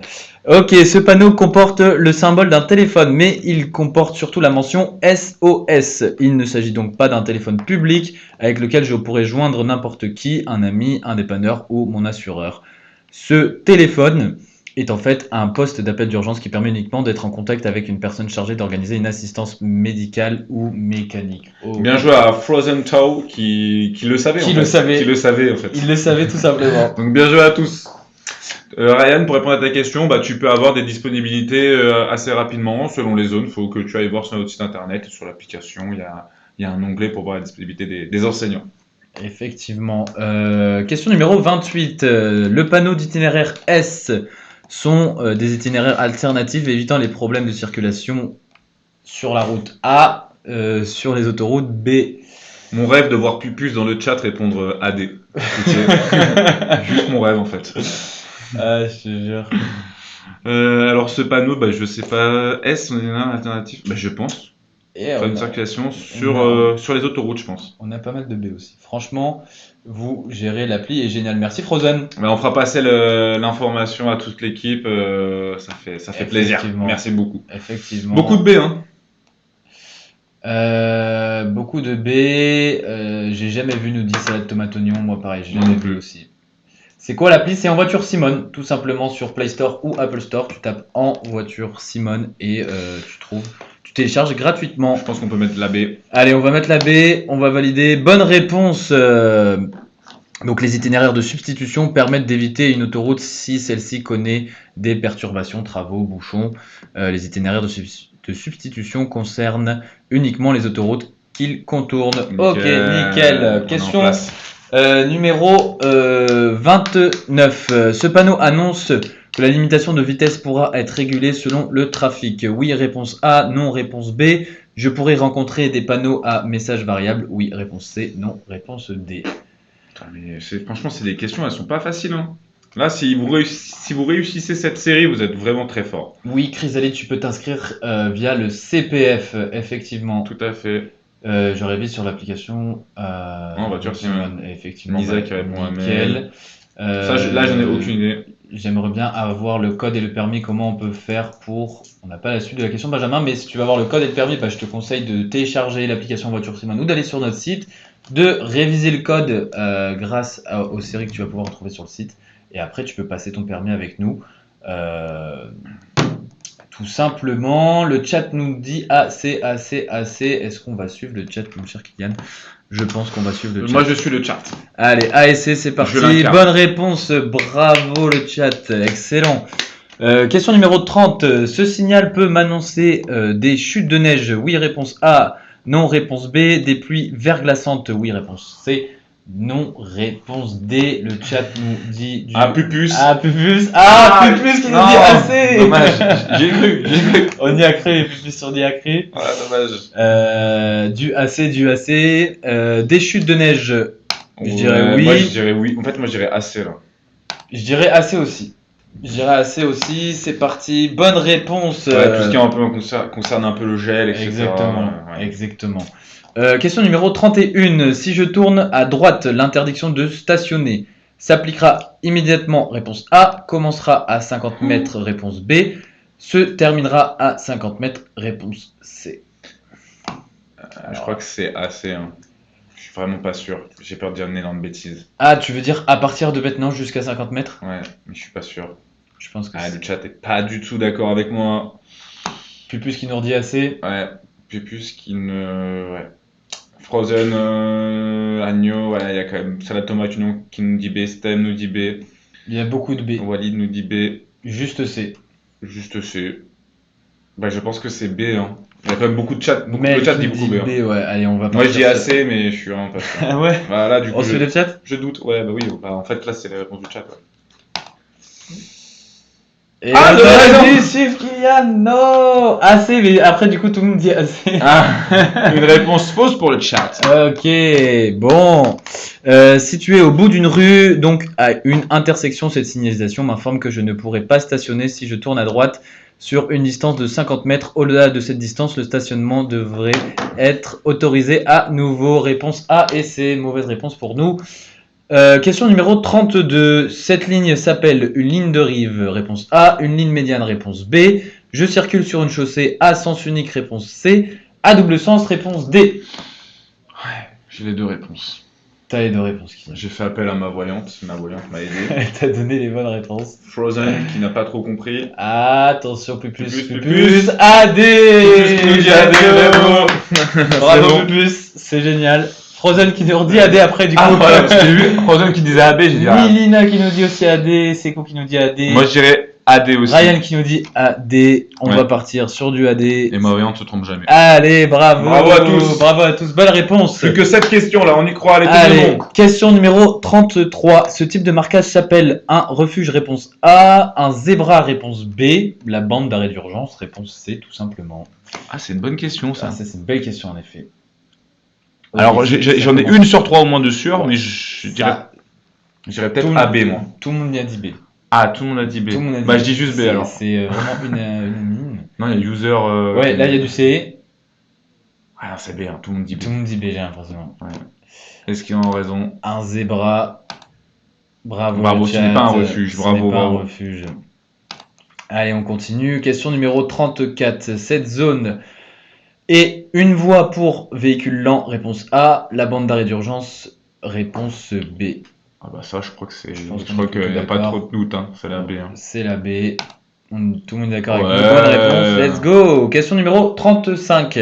Ok, ce panneau comporte le symbole d'un téléphone, mais il comporte surtout la mention SOS. Il ne s'agit donc pas d'un téléphone public avec lequel je pourrais joindre n'importe qui, un ami, un dépanneur ou mon assureur. Ce téléphone est en fait un poste d'appel d'urgence qui permet uniquement d'être en contact avec une personne chargée d'organiser une assistance médicale ou mécanique. Oh. Bien joué à Frozen Toe qui le savait. Qui en le fait. savait. Qui le savait en fait. Il le savait tout simplement. Donc bien joué à tous. Ryan, pour répondre à ta question, bah, tu peux avoir des disponibilités assez rapidement selon les zones. Il faut que tu ailles voir sur notre site internet et sur l'application. Il y a un onglet pour voir la disponibilité des enseignants. Effectivement. Question numéro 28. Le panneau d'itinéraire S sont des itinéraires alternatifs évitant les problèmes de circulation sur la route A, sur les autoroutes B. Mon rêve de voir Pupus dans le chat répondre AD. Juste mon rêve en fait. Ah, je te jure. Alors ce panneau, bah, je sais pas. S, on est un alternatif? Bah, je pense. Et Faire on une a, circulation a- sur les autoroutes, je pense. on a pas mal de B aussi. Franchement, vous gérez l'appli et génial. Merci Frozen. Mais on fera passer l'information à toute l'équipe. Ça fait plaisir. Effectivement. Merci beaucoup. Effectivement. Beaucoup de B, hein. Beaucoup de B. J'ai jamais vu, nous dit salade tomate oignon. Moi pareil, j'ai Moi jamais non vu plus. aussi. C'est quoi l'appli? C'est En Voiture Simone, tout simplement sur Play Store ou Apple Store. Tu tapes En Voiture Simone et tu télécharges gratuitement. Je pense qu'on peut mettre la B. Allez, on va mettre la B, on va valider. Bonne réponse. Donc les itinéraires de substitution permettent d'éviter une autoroute si celle-ci connaît des perturbations, travaux, bouchons. Les itinéraires de substitution concernent uniquement les autoroutes qu'ils contournent. Ok, nickel. On est en Question place. numéro 29. Ce panneau annonce que la limitation de vitesse pourra être régulée selon le trafic. Oui, réponse A. Non, réponse B. Je pourrais rencontrer des panneaux à messages variables. Oui, réponse C. Non, réponse D. Putain, mais franchement, c'est des questions, elles sont pas faciles, hein. Là, si vous réussissez cette série, vous êtes vraiment très fort. Oui, Chrysalide, tu peux t'inscrire via le CPF, effectivement. Tout à fait. Je révise sur l'application. En Voiture Simone. Effectivement. Lisa bah, qui répond à nickel. Là, j'en ai aucune idée. J'aimerais bien avoir le code et le permis. Comment on peut faire pour. On n'a pas la suite de la question, Benjamin, mais si tu veux avoir le code et le permis, bah, je te conseille de télécharger l'application Voiture Simone ou d'aller sur notre site, de réviser le code grâce aux séries que tu vas pouvoir retrouver sur le site. Et après, tu peux passer ton permis avec nous. Tout simplement, le chat nous dit assez. Est-ce qu'on va suivre le chat, mon cher Kylian? Je pense qu'on va suivre le chat. Moi, je suis le chat. Allez, ASC, c'est parti. Je l'incarne. Bonne réponse, bravo le chat, excellent. Question numéro 30. Ce signal peut m'annoncer des chutes de neige. Oui, réponse A. Non, réponse B. Des pluies verglaçantes. Oui, réponse C. Non, réponse D. Le chat nous dit du... Ah, Pupus. Pupus. Pupus qui nous non, dit assez. Dommage, j'ai cru. On y a cru, Pupus, on y a cru. Ah, dommage. Du AC. Des chutes de neige. Je dirais oui. Moi, je dirais oui. En fait, moi, je dirais assez, là. Je dirais assez aussi. C'est parti. Bonne réponse. Ouais, tout ce qui un peu concerne un peu le gel, etc. Exactement. Question numéro 31. Si je tourne à droite, l'interdiction de stationner s'appliquera immédiatement. Réponse A. Commencera à 50 mètres. Réponse B. Se terminera à 50 mètres. Réponse C. Je crois que c'est assez, hein. Je suis vraiment pas sûr. J'ai peur de dire une énorme bêtise. Tu veux dire à partir de maintenant jusqu'à 50 mètres? Ouais, mais je suis pas sûr. Je pense que le chat est pas du tout d'accord avec moi. Pupus qui nous redit assez. Ouais, Pupus qui ne... Ouais. Frozen, Agneau, voilà, il y a quand même Salade Tomate Oignon qui nous dit B, Stem nous dit B. Il y a beaucoup de B. Walid nous dit B. Juste C. Juste C. Bah, je pense que c'est B, hein. Il y a quand même beaucoup de chat. Mec, Le chat qui dit beaucoup dit B, hein. B, ouais, allez, on va Moi, je dis partir sur- AC, mais je suis vraiment pas sûr. Ah ouais? Voilà, du coup, On suit le chat? je doute. Ouais, bah oui. Bah, en fait, là, c'est la réponse du chat. Ouais. Et Ah, on de a raison. dit chiffre Kylian, non! AC, mais après, du coup, tout le monde dit AC. Ah, une réponse fausse pour le chat. Ok, bon. Situé au bout d'une rue, donc à une intersection, cette signalisation m'informe que je ne pourrai pas stationner si je tourne à droite sur une distance de 50 mètres. Au-delà de cette distance, le stationnement devrait être autorisé à nouveau. Réponse A et C, mauvaise réponse pour nous. Question numéro 32. Cette ligne s'appelle une ligne de rive. Réponse A. Une ligne médiane. Réponse B. Je circule sur une chaussée à sens unique. Réponse C. À double sens. Réponse D. J'ai les deux réponses. T'as les deux réponses qui J'ai fait appel à ma voyante. Ma voyante m'a aidé. T'as donné les bonnes réponses. Frozen, qui n'a pas trop compris. Attention, Pupus, Pupus, Pupus, AD. Pupus qui nous dit AD, bravo. Bravo, C'est bon. Pupus, c'est génial. Frozen qui nous redit AD après, du coup. Ah, voilà, parce que j'ai vu Frozen qui disait AB, j'ai dit ah. Milina qui nous dit aussi AD, Sekou qui nous dit AD. Moi, je dirais AD aussi. Ryan qui nous dit AD. On Ouais. va partir sur du AD. Et ma voyante se trompe jamais. Allez, bravo. Bravo à tous. Bravo à tous. Bonne réponse. Plus que 7 questions là, on y croit, allez, tout le Allez, monde. question numéro 33. Ce type de marquage s'appelle un refuge, réponse A, un zébra, réponse B, la bande d'arrêt d'urgence, réponse C, tout simplement. Ah, c'est une bonne question Ça, c'est une belle question, en effet. Alors, Ok, j'en ai ça une sur trois au moins de sûr, Ouais. mais je Ça, dirais tout peut-être le- AB, moi. Tout le monde y a dit B. Ah, tout le monde a dit B. Tout le monde a dit Bah, B. je dis juste B C'est- alors. C'est vraiment une mine. Non, il y a user. Ouais, là, il y a du C. Ah, non, c'est B, hein, tout le monde dit B. Tout le monde dit B, j'ai l'impression. Est-ce qu'ils ont raison? Un zébra. Bravo. Bravo, le ce n'est chat. pas un refuge. Ce Bravo, n'est pas un bravo. refuge. Allez, on continue. Question numéro 34. Cette zone est une voie pour véhicules lents. Réponse A. La bande d'arrêt d'urgence. Réponse B. Ah, bah, ça, je crois que c'est. Je pense Je qu'on crois est plutôt qu'il n'y a pas d'accord. trop de doute, hein. C'est la B, hein. C'est la B. Tout le monde est d'accord avec Ouais. nous. Bonne réponse. Let's go. Question numéro 35.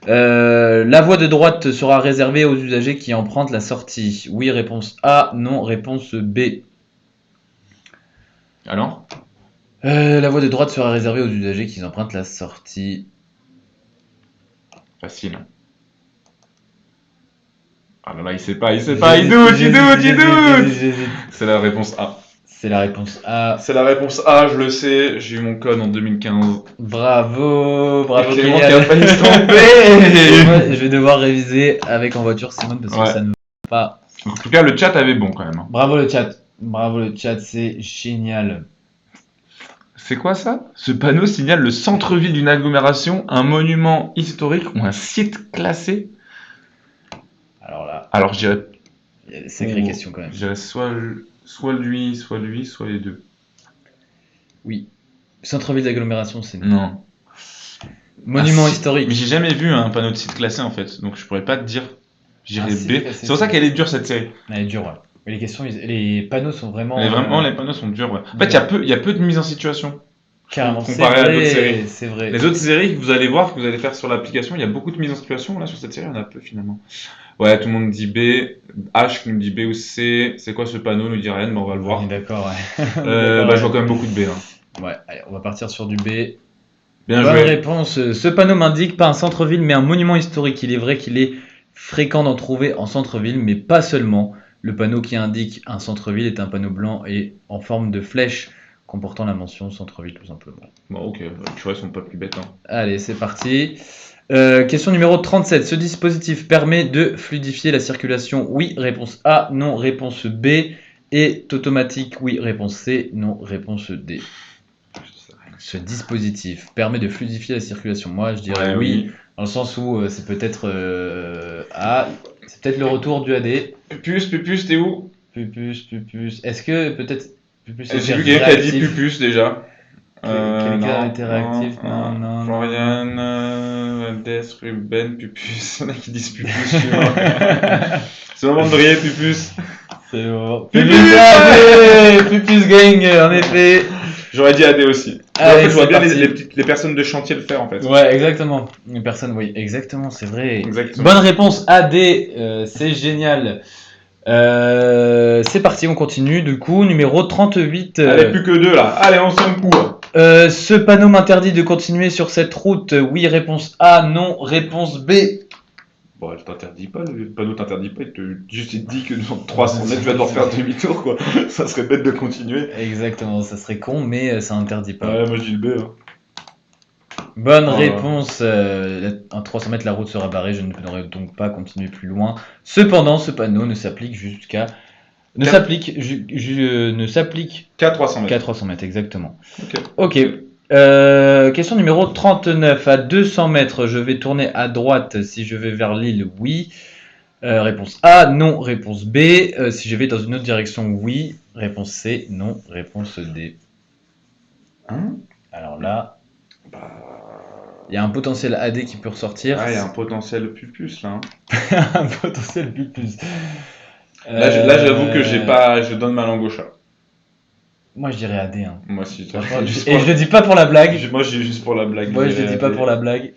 La voie de droite sera réservée aux usagers qui empruntent la sortie. Oui, réponse A. Non, réponse B. Alors? La voie de droite sera réservée aux usagers qui empruntent la sortie. Facile. Ah là là, il sait pas, il doute. J'hésite. C'est la réponse A. C'est la réponse A. C'est la réponse A, je le sais, j'ai eu mon code en 2015. Bravo, bravo Et Clément Kylian. qui a failli se Et tromper. moi, je vais devoir réviser avec en voiture Simone parce que Ouais. ça ne va pas. En tout cas, le chat avait bon quand même. Bravo le chat. Bravo le chat, c'est génial. C'est quoi ça? Ce panneau signale le centre-ville d'une agglomération, un monument historique ou un site classé? Alors là, Alors je dirais, il y a des sacrées Oh. questions quand même. soit lui, soit les deux. Oui. Centre-ville d'agglomération, c'est Non. monument Ah, si. historique. Mais j'ai jamais vu un panneau de site classé en fait, donc je pourrais pas te dire. Je dirais Ah, site B. classé, C'est pour ça qu'elle est dure cette série. Elle est dure, ouais. Mais les questions, les panneaux sont vraiment. Les panneaux sont durs. Ouais. En fait, il y a peu de mise en situation. Carrément, c'est comparé à d'autres vrai, séries. c'est vrai. Les autres séries que vous allez voir, que vous allez faire sur l'application, il y a beaucoup de mise en situation. Là, sur cette série, il y en a peu finalement. Ouais, tout le monde dit B. H qui nous dit B ou C. C'est quoi ce panneau? Nous dit Ryan, mais on va le voir. On est d'accord, ouais. Bah, je vois quand même beaucoup de B. Hein. Ouais, allez, on va partir sur du B. Bien Bonne joué. réponse. Ce panneau m'indique pas un centre-ville, mais un monument historique. Il est vrai qu'il est fréquent d'en trouver en centre-ville, mais pas seulement. Le panneau qui indique un centre-ville est un panneau blanc et en forme de flèche comportant la mention centre-ville, tout simplement. Bon, ok. Tu vois, ils sont pas plus bêtes. Hein. Allez, c'est parti. Question numéro 37. Ce dispositif permet de fluidifier la circulation. Oui, réponse A. Non, réponse B. Est automatique. Oui, réponse C. Non, réponse D. Ce dispositif permet de fluidifier la circulation. Moi, je dirais Ouais, oui, dans le sens où c'est peut-être A. C'est peut-être le retour du AD. Pupus, t'es où? Pupus. Est-ce que peut-être Pupus J'ai était vu quelqu'un qui a dit réactif? Pupus déjà. Quelqu'un Non, a été réactif? Non. Florian, Valdez, Ruben, Pupus. Il y en a qui disent Pupus. je suis mort. C'est le moment de briller, Pupus. C'est bon. Pupus Pupus Gang, en effet. J'aurais dit AD aussi. Allez, En fait, je vois c'est bien parti. les personnes de chantier le faire en fait. Ouais, exactement. Une personne, oui, exactement, c'est vrai. Exactement. Bonne réponse, AD, c'est génial. C'est parti, on continue. Du coup, numéro 38. Allez, plus que deux là. Allez, on s'en coup. Ce panneau m'interdit de continuer sur cette route. Oui, réponse A. Non, réponse B. Bon, elle t'interdit pas, le panneau t'interdit pas, il te dit que dans 300 mètres, tu vas devoir faire demi-tour, quoi. Ça serait bête de continuer. Exactement, ça serait con, mais ça interdit pas. Ouais, moi je dis le B. Hein. Bonne Voilà. réponse. À 300 mètres, la route sera barrée. Je ne pourrai donc pas continuer plus loin. Cependant, ce panneau ne s'applique jusqu'à. Ne Quatre- s'applique ne s'applique Qu'à 300 mètres. qu'à 300 mètres, exactement. Ok. Ok. Question numéro 39. À 200 mètres, je vais tourner à droite si je vais vers l'île, oui. Réponse A, non. Réponse B, si je vais dans une autre direction, oui. Réponse C, non. Réponse D. Hein Alors là, Bah. il y a un potentiel AD qui peut ressortir. Ah, il y a un potentiel pupus là. Hein. Un potentiel plus. Là, j'avoue que je donne ma langue au chat. Moi, je dirais AD. Hein. Moi, si. Et je le dis pas pour la blague. Moi, je dis juste pour la blague. Moi, je le dis pas pour la blague.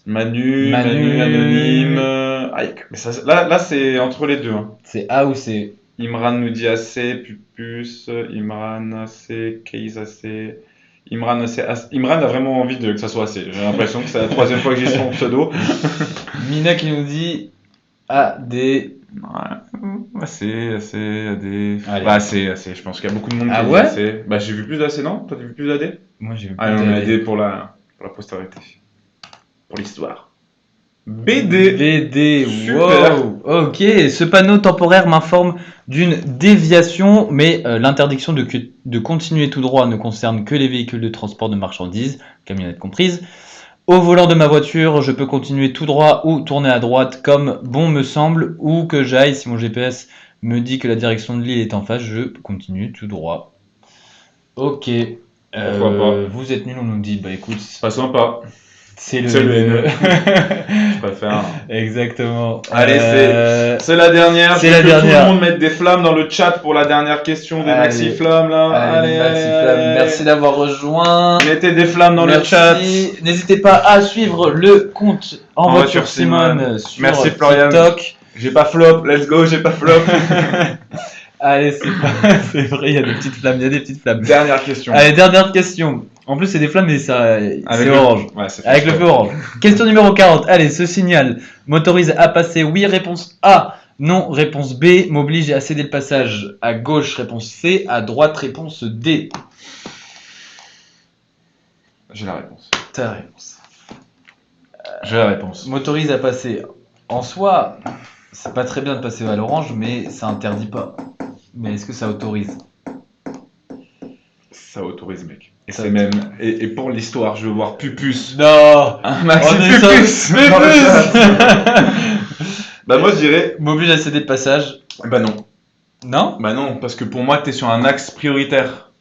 Manu, anonyme. Aïe, mais ça, là c'est entre les deux. Hein. C'est A ou C. Imran nous dit AC, Pupus, Imran AC, Case AC. Imran AC. Imran a vraiment envie que ça soit AC. J'ai l'impression que c'est la 3e fois que j'ai son pseudo. Mina qui nous dit AD. Ouais. AC, AD. Allez. Bah, AC. Je pense qu'il y a beaucoup de monde qui dit ouais AC. Bah, j'ai vu plus d'AC, non? Toi, t'as vu plus d'AD? Moi, j'ai vu Ah, non, mais AD pour la postérité. Pour l'histoire. BD. Super. Wow. Ok, ce panneau temporaire m'informe d'une déviation, mais l'interdiction de continuer tout droit ne concerne que les véhicules de transport de marchandises, camionnettes comprises. Au volant de ma voiture, je peux continuer tout droit ou tourner à droite comme bon me semble, ou que j'aille, si mon GPS me dit que la direction de l'île est en face, je continue tout droit. Ok. Pourquoi pas. Vous êtes nuls, on nous dit, bah écoute, C'est pas sympa. c'est le C'est le N. Je préfère. Exactement. Allez, c'est la dernière. c'est Je la veux que dernière. tout le monde mette des flammes dans le chat pour la dernière question des Allez. maxi flammes là. Allez, Maxi Flamme, merci d'avoir rejoint. Mettez des flammes dans Merci. le chat. N'hésitez pas à suivre le compte En voiture Simone sur Merci, Florian. TikTok. J'ai pas flop, let's go, j'ai pas flop. Allez, c'est vrai, il y a des petites flammes, Dernière question. Allez, dernière question. En plus, c'est des flammes, mais c'est Avec orange. Ouais, c'est Avec le feu orange. Question numéro 40. Allez, ce signal m'autorise à passer. Oui, réponse A. Non, réponse B. M'oblige à céder le passage. À gauche, réponse C. À droite, réponse D. J'ai la réponse. Ta réponse. J'ai la réponse. M'autorise à passer. En soi, c'est pas très bien de passer à l'orange, mais ça interdit pas. Mais est-ce que ça autorise? Ça autorise, mec. Et Ça c'est même. Et pour l'histoire, je veux voir Pupus. Non. Un maxi On est Pupus. dans le chat. Bah, moi, je dirais. M'oblige à céder le passage. Bah, non. Non? Bah, non, parce que pour moi, t'es sur un axe prioritaire.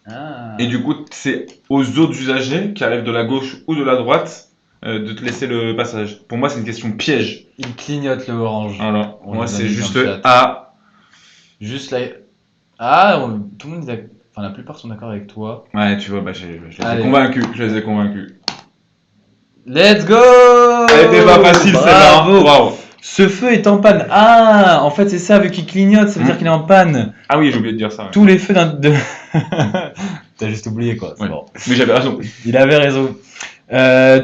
Ah. Et du coup, c'est aux autres usagers qui arrivent de la gauche ou de la droite de te laisser le passage. Pour moi, c'est une question piège. Il clignote le orange. Voilà. On Moi, les a c'est mis juste dans le chat. A. Juste là. Ah, tout le monde est d'accord. Enfin, la plupart sont d'accord avec toi. Ouais, tu vois, bah, je les ai Allez. convaincus. Je les ai convaincus. Let's go! Elle était pas facile, celle-là. Bravo. Waouh. Ce feu est en panne. Ah, en fait, c'est ça, vu qu'il clignote, ça veut dire qu'il est en panne. Ah oui, j'ai oublié de dire ça. Ouais. Tous les feux de... T'as juste oublié, quoi. C'est Ouais. bon. Mais j'avais raison. Il avait raison.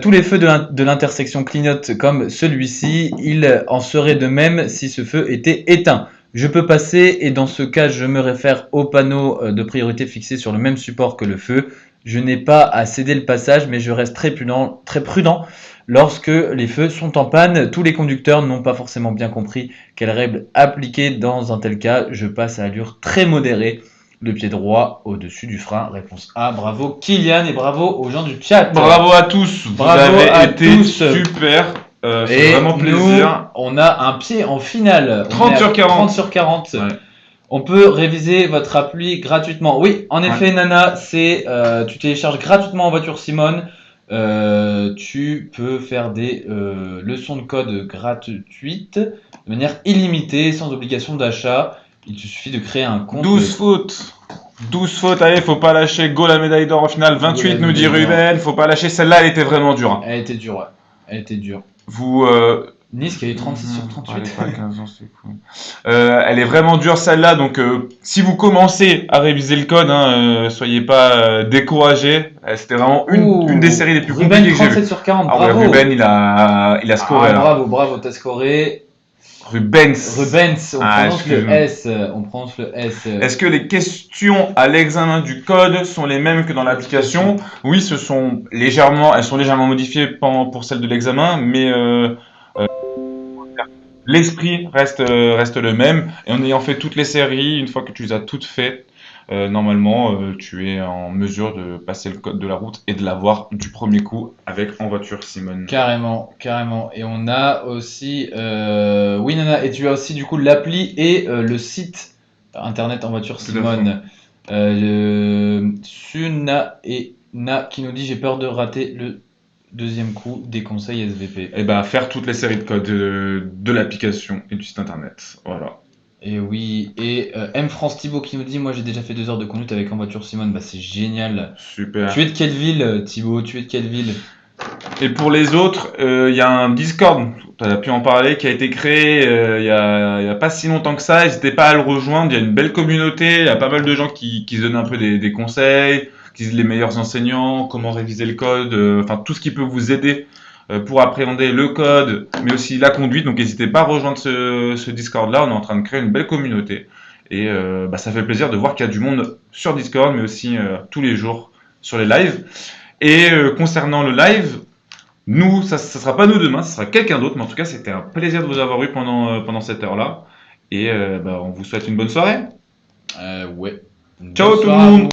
Tous les feux de l'intersection clignotent comme celui-ci. Il en serait de même si ce feu était éteint. Je peux passer et dans ce cas, je me réfère au panneau de priorité fixé sur le même support que le feu. Je n'ai pas à céder le passage, mais je reste très prudent lorsque les feux sont en panne. Tous les conducteurs n'ont pas forcément bien compris quelle règle appliquer dans un tel cas. Je passe à allure très modérée, le pied droit au-dessus du frein. Réponse A. Bravo Kylian et bravo aux gens du chat. Bravo à tous. Bravo Vous avez à été tous. super. C'est Et vraiment plaisir. nous, on a un pied en finale. 30 On est à sur 40. 30 sur 40. Ouais. On peut réviser votre appli gratuitement. Oui, en effet, Nana, tu télécharges gratuitement En voiture Simone. Tu peux faire des leçons de code gratuites de manière illimitée, sans obligation d'achat. Il te suffit de créer un compte. 12 fautes. 12 fautes, allez, faut pas lâcher. Go la médaille d'or en finale. 28 nous dit médaille d'or. Ruben. Faut pas lâcher. Celle-là, elle était vraiment dure. Hein. Elle était dure, ouais. Elle était dure. Vous, Nice qui a eu 36 sur Allez, 38. pas 15 ans, c'est cool. Elle est vraiment dure celle-là, donc si vous commencez à réviser le code, hein, soyez pas découragés. C'était vraiment une des séries les plus Ruben, compliquées que j'ai 37 vues. sur 40, Ah ouais, bravo. Ruben, il a scoré là. Bravo, t'as scoré. Rubens. Rubens, on Ah, prononce le excuse-moi. S. On prononce le S. Est-ce que les questions à l'examen du code sont les mêmes que dans l'application? Oui, elles sont légèrement modifiées pour celles de l'examen, mais l'esprit reste le même. Et en ayant fait toutes les séries, une fois que tu les as toutes faites, normalement, tu es en mesure de passer le code de la route et de l'avoir du premier coup avec En voiture Simone. Carrément. Et on a aussi. Oui, Nana, et tu as aussi du coup l'appli et le site internet En voiture Tout à Simone. Suna et Na qui nous dit j'ai peur de rater le deuxième coup des conseils SVP. Et bah, faire toutes les séries de code de l'application et du site internet. Voilà. Et oui, et M France Thibaut qui nous dit moi j'ai déjà fait 2 heures de conduite avec En voiture Simone, bah c'est génial. Super. Tu es de quelle ville, Thibaut? Tu es de quelle ville? Et pour les autres, il y a un Discord, tu as pu en parler, qui a été créé il y a pas si longtemps que ça. N'hésitez pas à le rejoindre, il y a une belle communauté, il y a pas mal de gens qui se donnent un peu des conseils, qui disent les meilleurs enseignants, comment réviser le code, enfin tout ce qui peut vous aider pour appréhender le code, mais aussi la conduite. Donc n'hésitez pas à rejoindre ce Discord-là, on est en train de créer une belle communauté. Et bah, ça fait plaisir de voir qu'il y a du monde sur Discord, mais aussi tous les jours sur les lives. Et concernant le live, nous, ça sera pas nous demain, ça sera quelqu'un d'autre, mais en tout cas, c'était un plaisir de vous avoir eu pendant cette heure-là. Et bah, on vous souhaite une bonne soirée. Ouais. Ciao Bonne tout le soirée à monde! vous.